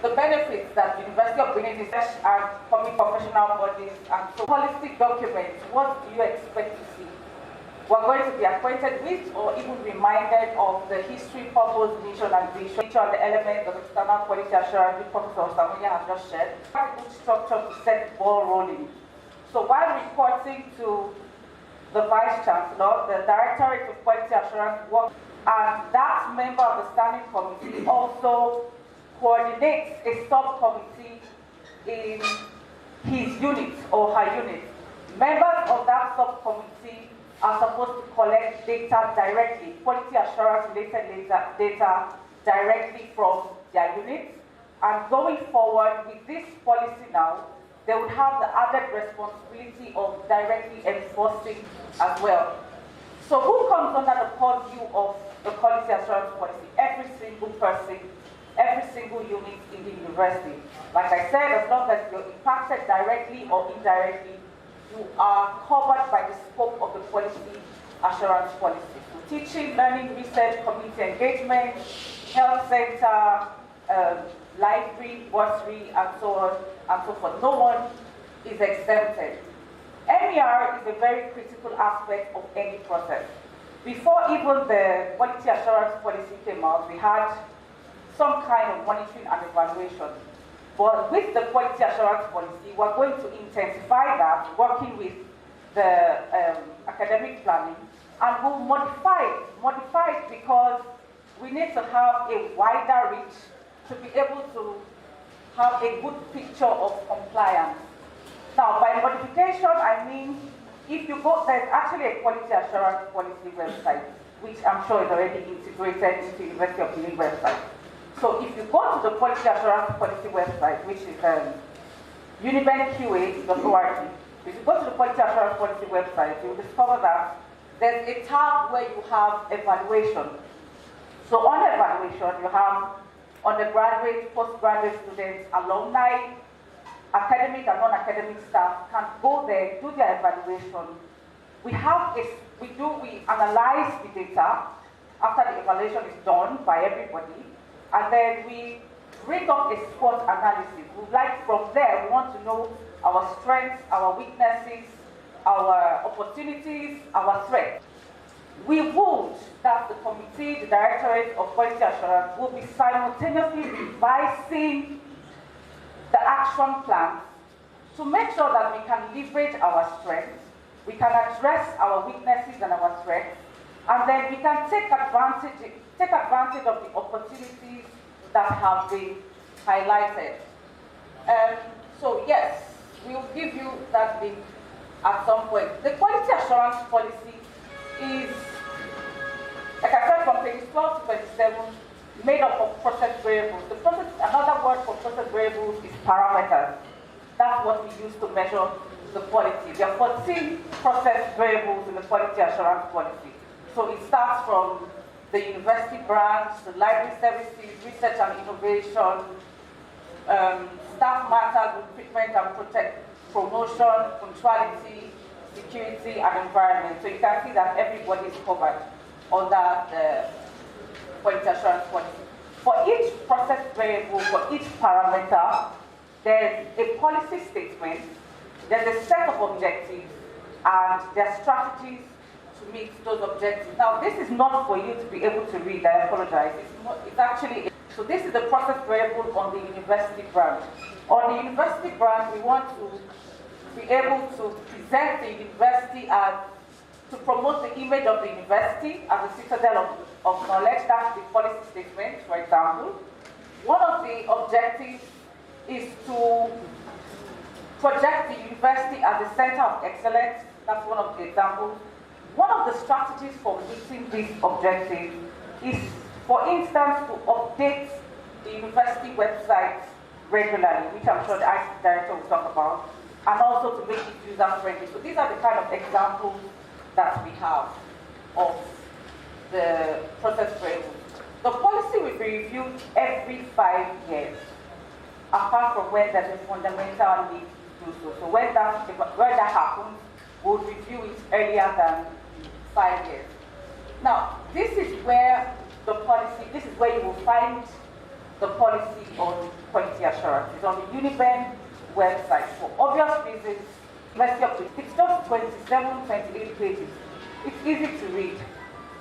the benefits that the University of Benin is and public professional bodies and so policy documents, what do you expect to see? We're going to be acquainted with or even reminded of the history, purpose, mission, and vision, each of the elements of external quality assurance which Professor Samuel has just shared. A good structure to set the ball rolling. So while reporting to the Vice Chancellor, the Directorate of Quality Assurance works, and that member of the Standing Committee also coordinates a subcommittee in his unit or her unit. Members of that subcommittee are supposed to collect data directly, quality assurance related data directly from their units. And going forward with this policy now, they would have the added responsibility of directly enforcing as well. So who comes under the purview of the quality assurance policy? Every single person, every single unit in the university. Like I said, as long as you're impacted directly or indirectly, you are covered by the scope of the quality assurance policy. So teaching, learning, research, community engagement, health center, library, bursary, and so on and so forth. No one is exempted. MER is a very critical aspect of any process. Before even the quality assurance policy came out, we had some kind of monitoring and evaluation. But with the quality assurance policy, we're going to intensify that, working with the academic planning, and we'll modify it because we need to have a wider reach to be able to have a good picture of compliance. Now, by modification, I mean, if you go, there's actually a quality assurance policy website, which I'm sure is already integrated into the University of Benin website. So if you go to the quality assurance policy website, which is unibenqa.org, if you go to the quality assurance policy website, you'll discover that there's a tab where you have evaluation. So on evaluation, you have undergraduate, postgraduate students, alumni, academic and non-academic staff can go there, do their evaluation. We analyze the data after the evaluation is done by everybody, and then we bring up a SWOT analysis. From there, we want to know our strengths, our weaknesses, our opportunities, our threats. We would, that the committee, the Directorate of Quality Assurance, will be simultaneously revising the action plans to make sure that we can leverage our strengths, we can address our weaknesses and our threats, and then we can take advantage of the opportunities that have been highlighted. So yes, we will give you that link at some point. The quality assurance policy is, like I said, from pages 12 to 27, made up of process variables. Another word for process variables is parameters. That's what we use to measure the quality. There are 14 process variables in the quality assurance policy. So it starts from the university branch, the library services, research and innovation, staff matters, recruitment and promotion, punctuality, security, and environment. So you can see that everybody is covered under the quality assurance policy. For each process variable, for each parameter, there's a policy statement, there's a set of objectives, and there are strategies to meet those objectives. Now, this is not for you to be able to read, I apologize. It's actually, so this is the process variable on the university branch. On the university branch, we want to be able to present the university as, to promote the image of the university as a citadel of knowledge. That's the policy statement, for example. One of the objectives is to project the university as a center of excellence. That's one of the examples. One of the strategies for meeting this objective is, for instance, to update the university website regularly, which I'm sure the IT director will talk about, and also to make it user-friendly. So these are the kind of examples that we have of the process framework. The policy will be reviewed every 5 years, apart from when there's a fundamental need to do so. So when that happens, we'll review it earlier than 5 years. Now, this is where the policy, this is where you will find the policy on quality assurance. It's on the UniBen website. For obvious reasons, it's just 27, 28 pages. It's easy to read.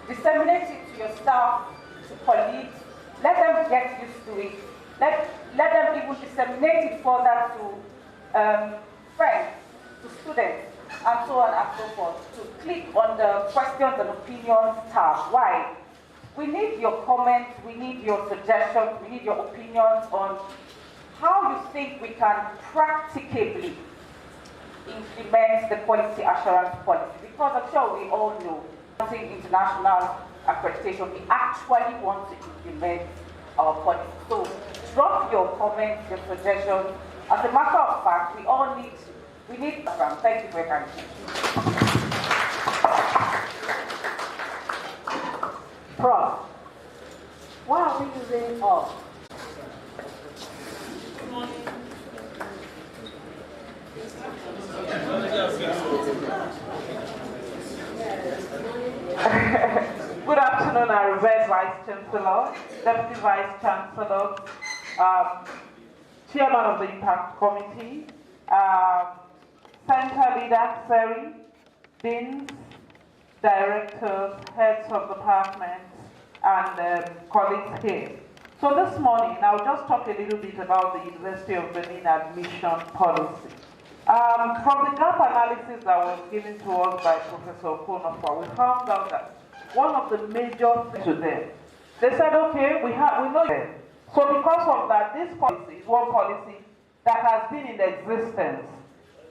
Disseminate it to your staff, to colleagues. Let them get used to it. Let them even disseminate it further to friends, to students, and so on and so forth. To click on the questions and opinions tab. Why? We need your comments, we need your suggestions, we need your opinions on how you think we can practicably implement the quality assurance policy. Because I'm sure we all know, international accreditation, we actually want to implement our policy. So drop your comments, your suggestions. As a matter of fact, we all need, thank you very much. Prof, why are we using all? Good morning. Good afternoon, our revered Vice Chancellor, Deputy Vice Chancellor, Chairman of the Impact Committee, Center Leader, Seri, Deans, Directors, Heads of Departments, and colleagues here. So this morning, I'll just talk a little bit about the University of Benin admission policy. From the gap analysis that was given to us by Professor Konofa, we found out that one of the major things to them, they said, okay, we know them. So because of that, this policy is one policy that has been in existence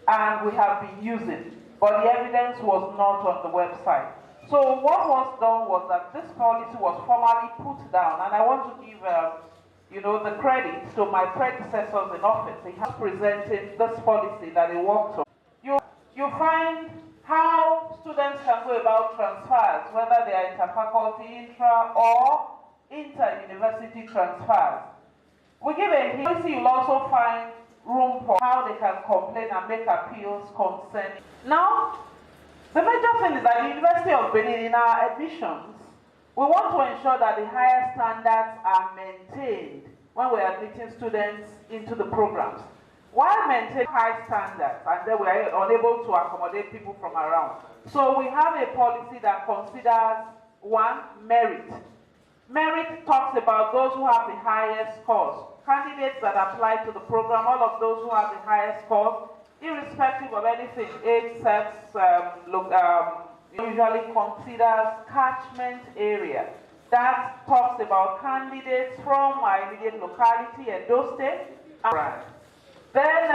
and we have been using, but the evidence was not on the website. So what was done was that this policy was formally put down, and I want to give the credit to my predecessors in office. They have presented this policy that they worked on. You find how students can go about transfers, whether they are interfaculty, intra, or inter-university transfers. We give a policy. You'll also find room for how they can complain and make appeals concerning. Now, the major thing is that the University of Benin, in our admissions, we want to ensure that the higher standards are maintained when we're admitting students into the programs. While maintaining high standards, and then we're unable to accommodate people from around. So we have a policy that considers, one, merit. Merit talks about those who have the highest scores. Candidates that apply to the program, all of those who have the highest scores, irrespective of anything, age, sex, usually considers catchment area. That talks about candidates from my immediate locality, Edo State. Then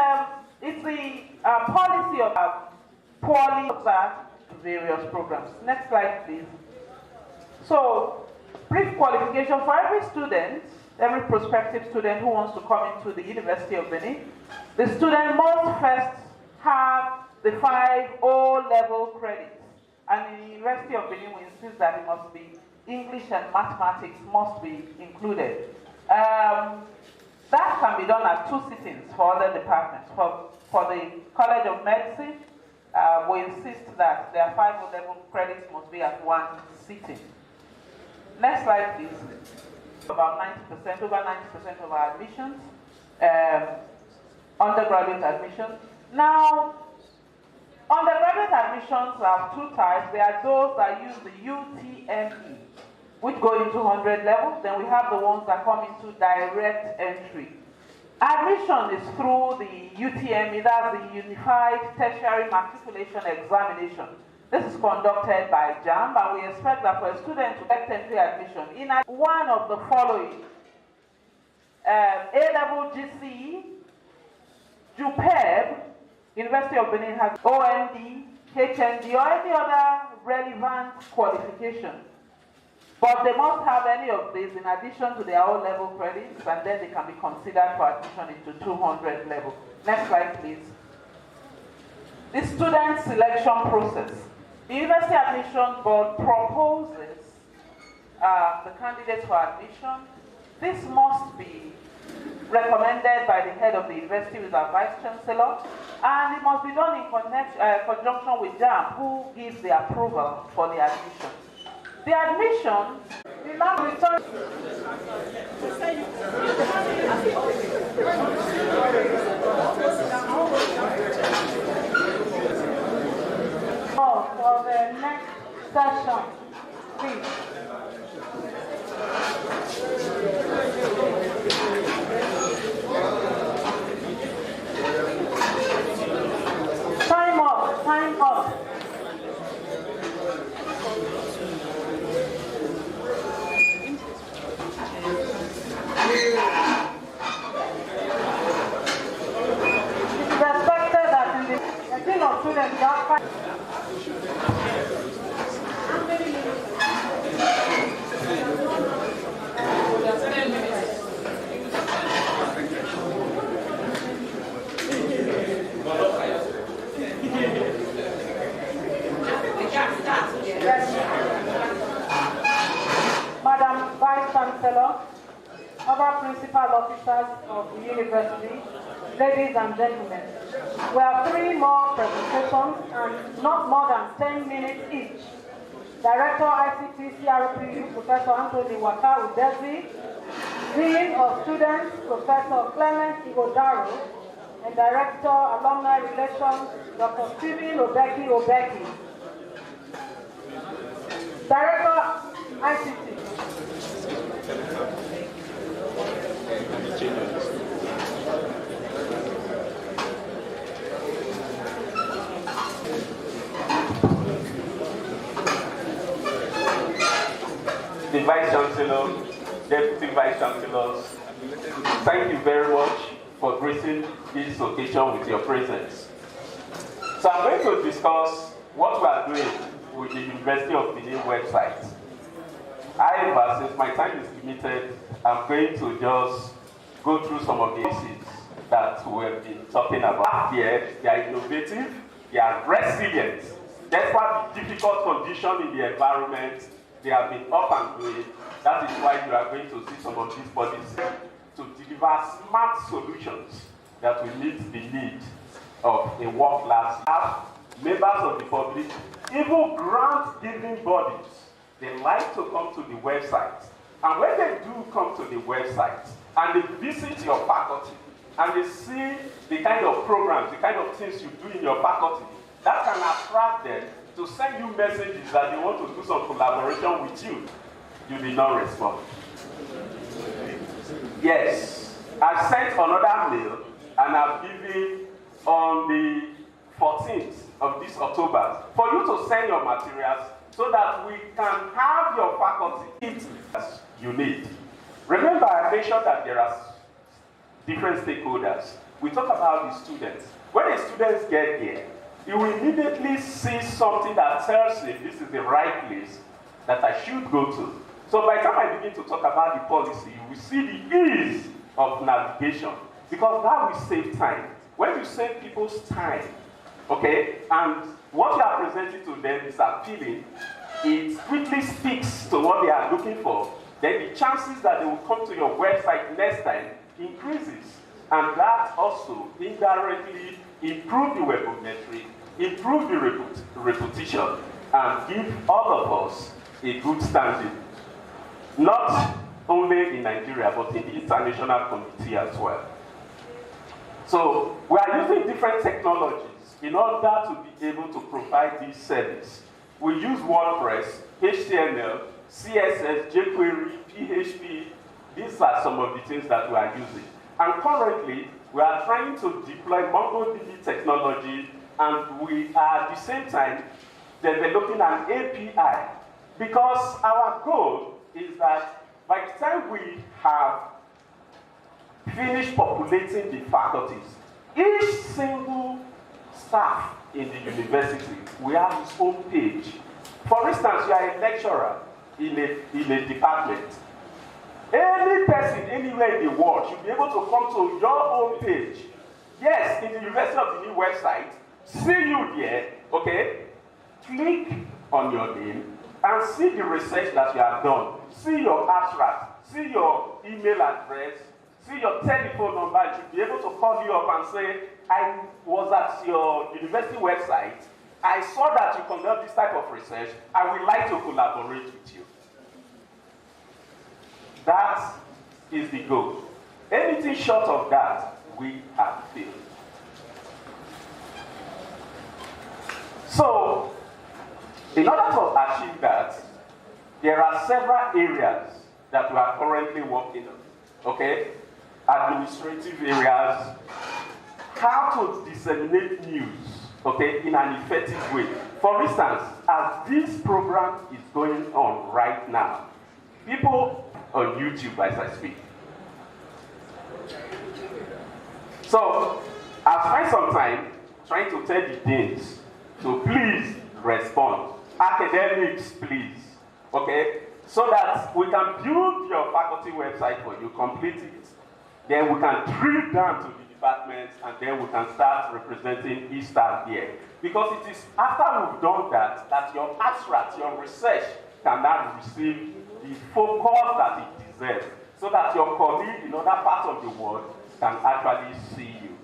it's the policy of poorly observed various programs. Next slide, please. So, brief qualification for every student, every prospective student who wants to come into the University of Benin. The student must first have the 5 O-level credits. And in the University of Benin, we insist that it must be English and mathematics must be included. That can be done at 2 sittings for other departments. For the College of Medicine, we insist that their 5 O-level credits must be at 1 sitting. Next slide, please. About 90%, over 90% of our admissions, undergraduate admissions. Now, undergraduate admissions admissions have two types. There are those that use the UTME, which go into 100 level. Then we have the ones that come into direct entry. Admission is through the UTME, that's the Unified Tertiary Matriculation Examination. This is conducted by JAMB, and we expect that for a student to get entry admission in one of the following: A-level GCE, JUPEB, University of Benin has OMD, HND, or any other relevant qualification. But they must have any of these in addition to their O-level credits, and then they can be considered for admission into 200 level. Next slide, please. The student selection process. The University Admission Board proposes the candidates for admission. This must be recommended by the head of the university with our vice chancellor, and it must be done in conjunction with JAMB, who gives the approval for the admission. The admission, the last return. For the next session, please. Time up, time up. Respected that in the team of students that Madam Vice Chancellor, other principal officers of the university, ladies and gentlemen, we have 3 more presentations and not more than 10 minutes each. Director ICT CRPU, Professor Anthony Waka Udezi, Dean of Students, Professor Clement Igodaro, and Director Alumni Relations, Dr. Stephen Obeki. Director ICT. The Vice Chancellor, Deputy Vice Chancellors, thank you very much for gracing this occasion with your presence. So I'm going to discuss what we are doing with the University of Benin website. However, since my time is limited, I'm going to just go through some of the issues that we've been talking about. Here, they are innovative, they are resilient. Despite the difficult condition in the environment, they have been up and doing. That is why you are going to see some of these bodies to deliver smart solutions that will meet the need of a world-class staff, members of the public, even grant-giving bodies. They like to come to the website. And when they do come to the website and they visit your faculty and they see the kind of programs, the kind of things you do in your faculty, that can attract them to send you messages that they want to do some collaboration with you. You did not respond. Yes, I sent another mail and I've given on the 14th of this October for you to send your materials so that we can have your faculty as you need. Remember, I mentioned that there are different stakeholders. We talk about the students. When the students get here, you will immediately see something that tells you this is the right place that I should go to. So by the time I begin to talk about the policy, you will see the ease of navigation, because that will save time. When you save people's time, okay, and what you are presenting to them is appealing, it quickly speaks to what they are looking for, then the chances that they will come to your website next time increases. And that also indirectly improve the webometry, improve the reputation, and give all of us a good standing. Not only in Nigeria, but in the international community as well. So we are using different technologies in order to be able to provide this service, we use WordPress, HTML, CSS, jQuery, PHP. These are some of the things that we are using. And currently, we are trying to deploy MongoDB technology, and we are at the same time developing an API, because our goal is that by the time we have finished populating the faculties, each single staff in the university will have his own page. For instance, you are a lecturer in a department. Any person anywhere in the world should be able to come to your own page. Yes, in the University of Benin website, see you there, okay? Click on your name and see the research that you have done. See your abstract, see your email address, see your telephone number. You should be able to call you up and say, I was at your university website. I saw that you conduct this type of research. I would like to collaborate with you. That is the goal. Anything short of that, we have failed. So, in order to achieve that, there are several areas that we are currently working on. Okay? Administrative areas, how to disseminate news, okay, in an effective way. For instance, as this program is going on right now, people on YouTube as I speak. So, I've spent some time trying to tell the deans to please respond. Academics, please. Okay? So that we can build your faculty website for you, complete it. Then we can drill down to the departments, and then we can start representing each staff here. Because it is after we've done that, that your abstract, your research can now receive the focus that it deserves, so that your colleague in other parts of the world can actually see you.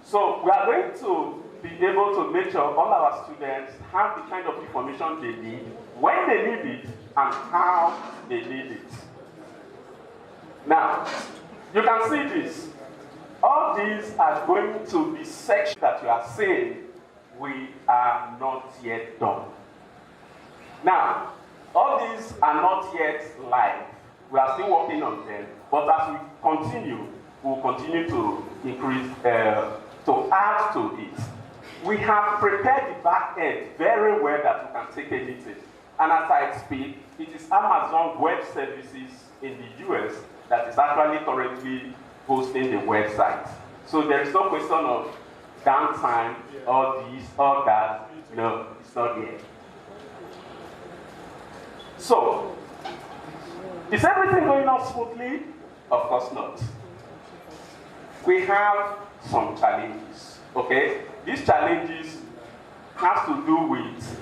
So we are going to be able to make sure all our students have the kind of information they need, when they need it, and how they need it. Now, you can see this. All these are going to be sections that you are saying we are not yet done. Now, all these are not yet live. We are still working on them, but as we continue, we'll continue to increase, to add to it. We have prepared the back end very well that we can take anything. And as I speak, it is Amazon Web Services in the US that is actually currently hosting the website. So there is no question of downtime, or this, or that. No, it's not yet. So, is everything going on smoothly? Of course not. We have some challenges, okay? These challenges have to do with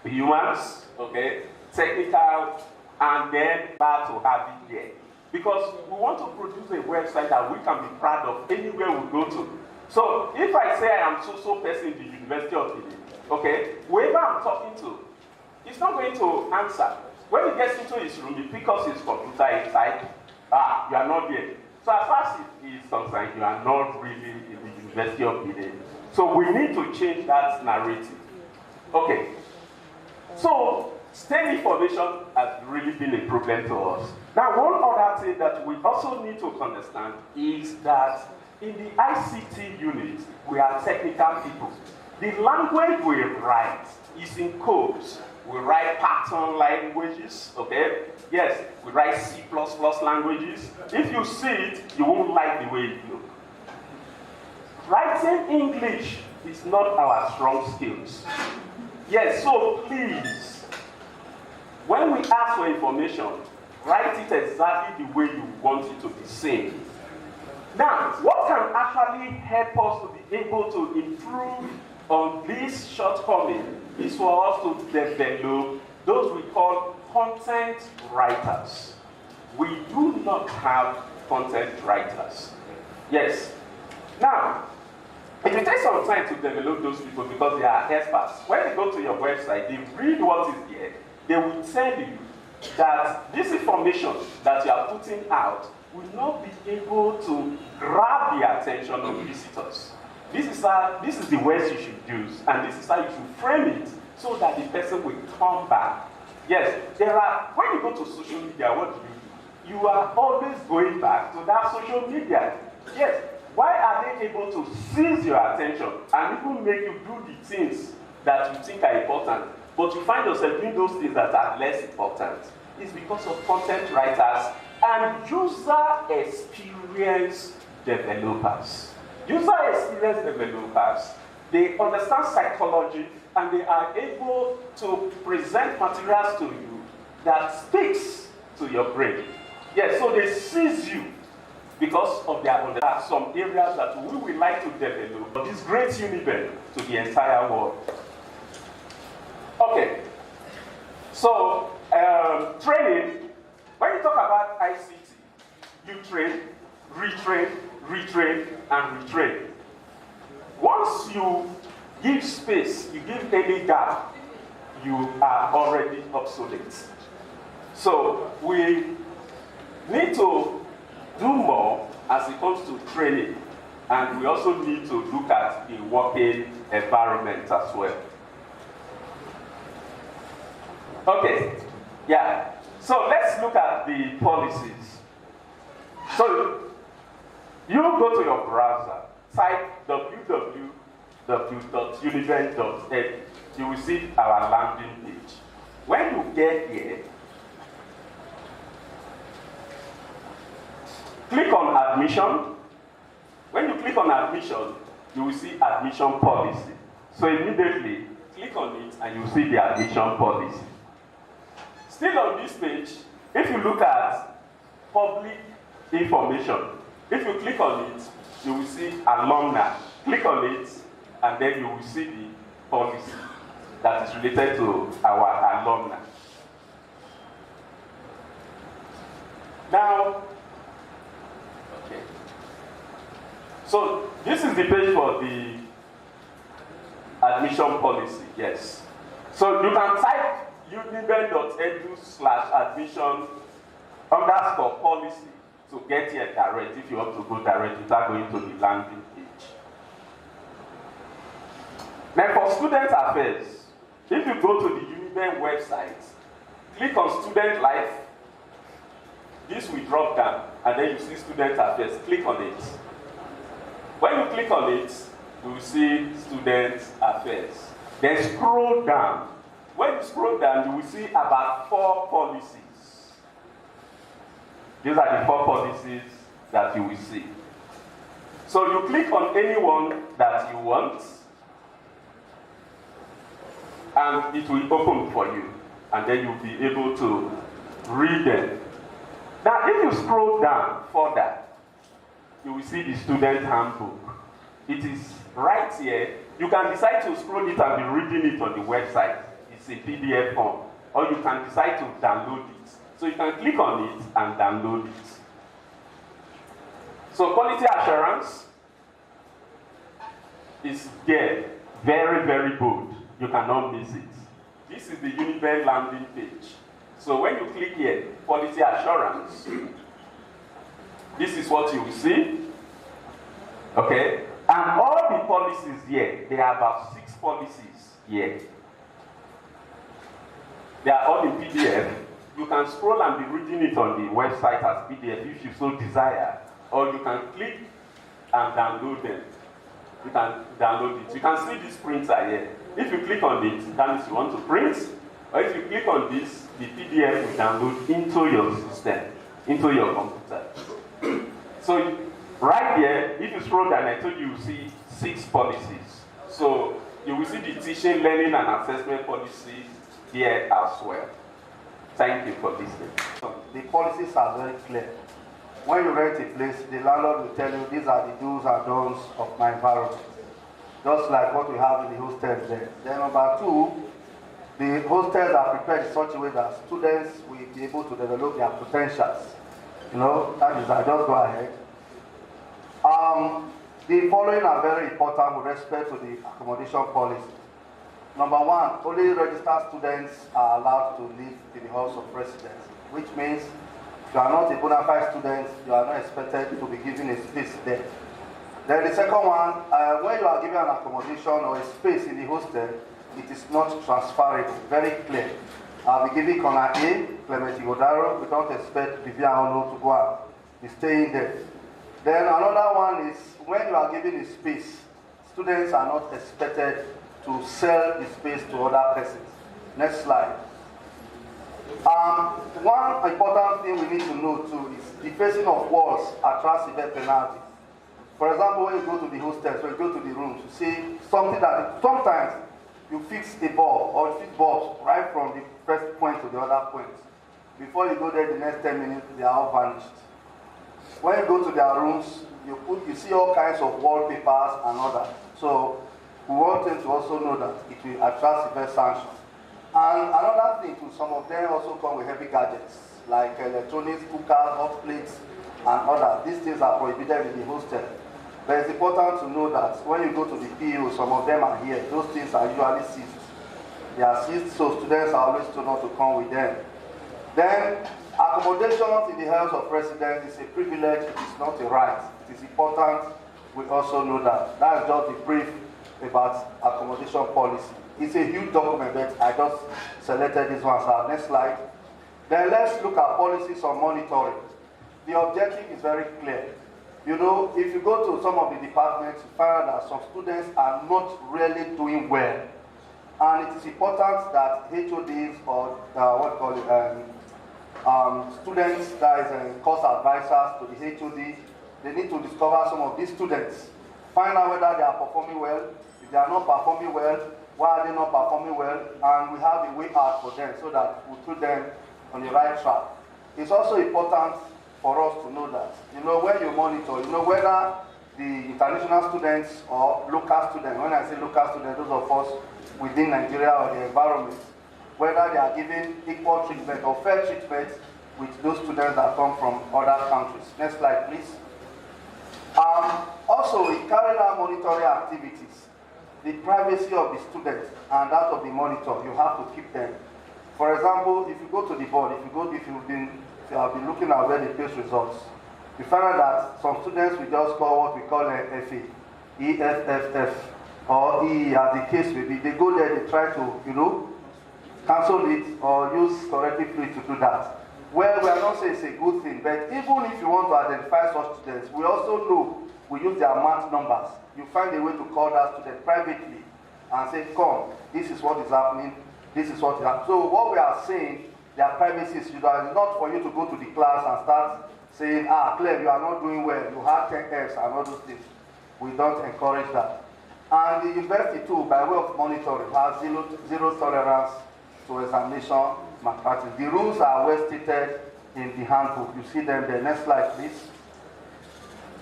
humans, okay, technical, and then bad to have it there. Because we want to produce a website that we can be proud of anywhere we go to. So if I say I am so person in the University of Benin, okay, whoever I'm talking to, he's not going to answer. When he gets into his room, he picks up his computer, he types, you are not there. So as far as it is concerned, you are not really in the University of Benin. So we need to change that narrative. Okay. So STEM information has really been a problem to us. Now, one other thing that we also need to understand is that in the ICT unit, we are technical people. The language we write is in codes. We write pattern languages, okay? Yes, we write C++ languages. If you see it, you won't like the way it looks. Writing English is not our strong skills. Yes, so please, when we ask for information, write it exactly the way you want it to be seen. Now, what can actually help us to be able to improve on this shortcoming is for us to develop those we call content writers. We do not have content writers. Yes. Now, it will take some time to develop those people because they are experts. When they go to your website, they read what is there, they will tell you that this information that you are putting out will not be able to grab the attention of visitors. This is the words you should use, and this is how you should frame it so that the person will come back. Yes, when you go to social media, what do? You are always going back to that social media. Yes, why are they able to seize your attention and even make you do the things that you think are important, but you find yourself doing those things that are less important? It's because of content writers and user experience developers. User experience developers, they understand psychology and they are able to present materials to you that speaks to your brain. Yes, so they seize you because of their understanding. There are some areas that we would like to develop this great Uniben to the entire world. Okay, so training, when you talk about ICT, you train, retrain, retrain, and retrain. Once you give space, you give any gap, you are already obsolete. So we need to do more as it comes to training, and we also need to look at the working environment as well. Okay, yeah. So let's look at the policies. So you go to your browser, type www.uniben.edu. You will see our landing page. When you get here, click on admission. When you click on admission, you will see admission policy. So immediately click on it and you will see the admission policy. Still on this page, if you look at public information, if you click on it, you will see alumni. Click on it and then you will see the policy that is related to our alumni. Now, okay. So this is the page for the admission policy, yes. So you can type uniben.edu/admission_policy to get here direct if you want to go direct without going to the landing page. Now for student affairs, if you go to the Uniben website, click on student life, this will drop down and then you see student affairs, click on it. When you click on it, you will see student affairs. Then scroll down. When you scroll down, you will see about 4 policies. These are the 4 policies that you will see. So you click on any one that you want, and it will open for you, and then you'll be able to read them. Now, if you scroll down further, you will see the student handbook. It is right here. You can decide to scroll it and be reading it on the website. It's a PDF form, or you can decide to download it. So you can click on it and download it. So quality assurance is there, very, very bold. You cannot miss it. This is the Uniben landing page. So when you click here, quality assurance, this is what you will see. Okay? And all the policies here, there are about 6 policies here. They are all in PDF. You can scroll and be reading it on the website as PDF if you so desire. Or you can click and download them. You can download it. You can see this printer here. If you click on it, that means you want to print. Or if you click on this, the PDF will download into your system, into your computer. So right here, if you scroll down, I told you will see 6 policies. So you will see the teaching, learning, and assessment policies here as well. Thank you for listening. The policies are very clear. When you rent a place, the landlord will tell you these are the do's and don'ts of my environment. Just like what we have in the hostels there. Then number 2, the hostels are prepared in such a way that students will be able to develop their potentials. You know, that is, I just go ahead. The following are very important with respect to the accommodation policy. Number 1, only registered students are allowed to live in the house of residence, which means if you are not a bona fide student, you are not expected to be given a space there. Then the second one, when you are given an accommodation or a space in the hostel, it is not transferable, very clear. I'll be giving corner A, Clementi Godaro. We don't expect Vivian Ono to go and be staying there. Then another one is when you are given a space, students are not expected to sell the space to other persons. Next slide. One important thing we need to know too is the facing of walls attracts severe penalties. For example, when you go to the hostels, when you go to the rooms, you see something that sometimes you fix a bulb or fix bulbs right from the first point to the other point. Before you go there the next 10 minutes, they are all vanished. When you go to their rooms, you see all kinds of wallpapers and all that. So we want them to also know that it will attract severe sanctions. And another thing too, some of them also come with heavy gadgets like electronics, cookers, hot plates, and others. These things are prohibited in the hostel. But it's important to know that when you go to the PO, some of them are here. Those things are usually seized. They are seized, so students are always told not to come with them. Then, accommodations in the house of residence is a privilege, it is not a right. It is important we also know that. That's just the brief about accommodation policy. It's a huge document, but I just selected this one. So next slide. Then let's look at policies on monitoring. The objective is very clear. You know, if you go to some of the departments, you find out that some students are not really doing well. And it is important that HODs or students, that is course advisors to the HOD, they need to discover some of these students, find out whether they are performing well. If they are not performing well, why are they not performing well? And we have a way out for them so that we put them on the right track. It's also important for us to know that, you know, when you monitor, you know, whether the international students or local students, when I say local students, those of us within Nigeria or the environment, whether they are given equal treatment or fair treatment with those students that come from other countries. Next slide, please. Also, we carry out monitoring activities. The privacy of the students and that of the monitor, you have to keep them. For example, if you go to the board, if you have been looking at where they post results, you find out that some students will just call what we call an FA, EFFF, or E as the case may be. They go there, they try to, you know, cancel it or use corrective fluid to do that. Well, we are not saying it's a good thing, but even if you want to identify such students, we also know we use their month numbers. You find a way to call that student privately and say, come, this is what is happening, this is what is happening. So what we are saying, their privacy is not for you to go to the class and start saying, Claire, you are not doing well, you have 10 Fs and all those things. We don't encourage that. And the university too, by way of monitoring, has zero tolerance to examination malpractice. The rules are well stated in the handbook. You see them there. Next slide, please.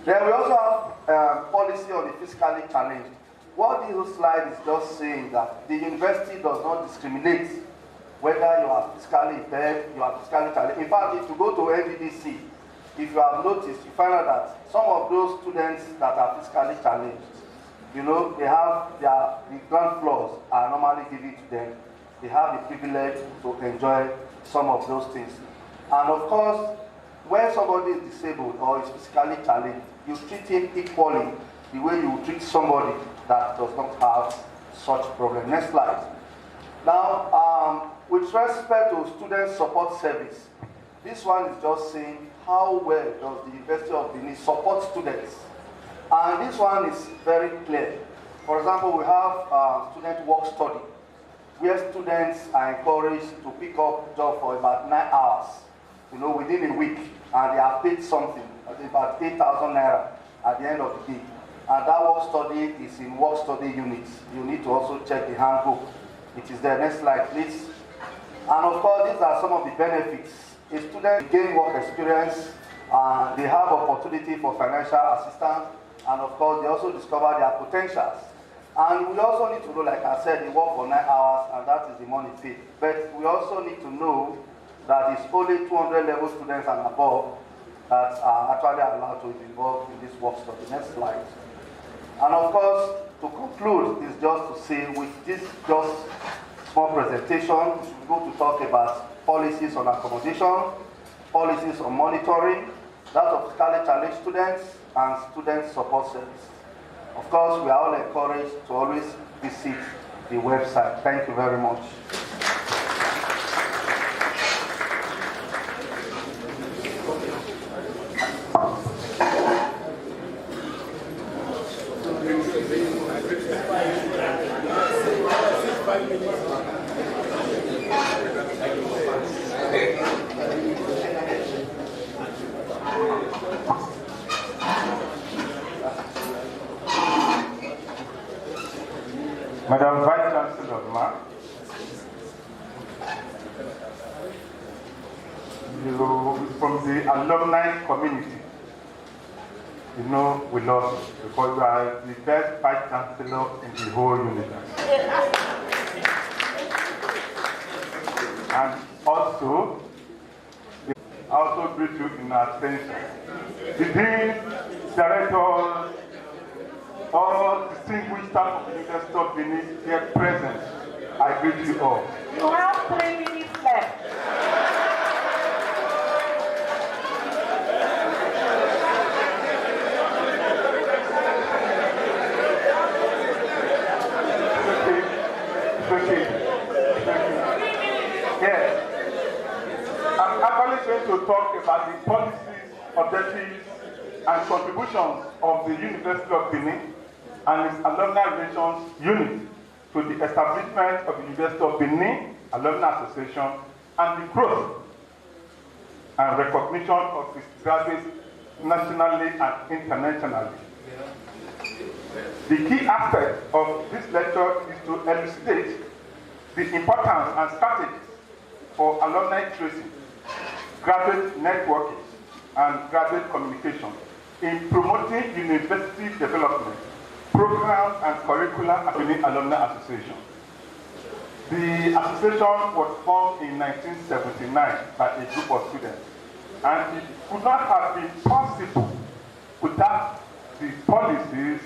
Then we also have policy on the physically challenged. What this slide is just saying that the university does not discriminate whether you are physically impaired, you are physically challenged. In fact, if you go to NDDC, if you have noticed, you find out that some of those students that are physically challenged, you know, they have the ground floors are normally given to them. They have the privilege to enjoy some of those things. And of course, when somebody is disabled or is physically challenged, you treat him equally the way you treat somebody that does not have such problem. Next slide. Now, with respect to student support service, this one is just saying how well does the University of Benin support students. And this one is very clear. For example, we have student work study, where students are encouraged to pick up job for about 9 hours, you know, within a week, and they are paid something, about 8,000 naira at the end of the day. And that work study is in work study units. You need to also check the handbook. It is there. Next slide, please. And of course, these are some of the benefits. A student gain work experience, they have opportunity for financial assistance, and of course, they also discover their potentials. And we also need to know, like I said, they work for 9 hours, and that is the money paid. But we also need to know that it's only 200 level students and above that are actually allowed to be involved in this work study. Next slide. And of course, to conclude, is just to say, with this just small presentation, we go to talk about policies on accommodation, policies on monitoring, that of physically challenged students and student support service. Of course, we are all encouraged to always visit the website. Thank you very much. Madam Vice Chancellor, you from the alumni community, you know we love you because you are the best Vice Chancellor in the whole universe. And also, I also greet you in absentia. The Dean, Directors, all distinguished staff of the University of Benin here present, I greet you all. You have 3 minutes left. Okay. Yes. I'm actually going to talk about the policies, objectives, and contributions of the University of Benin and its Alumni Relations Unit to the establishment of the University of Benin Alumni Association and the growth and recognition of its graduates nationally and internationally. The key aspect of this lecture is to elucidate the importance and strategies for alumni tracing, graduate networking, and graduate communication in promoting university development, programs, and curricula at the Alumni Association. The association was formed in 1979 by a group of students, and it could not have been possible without the policies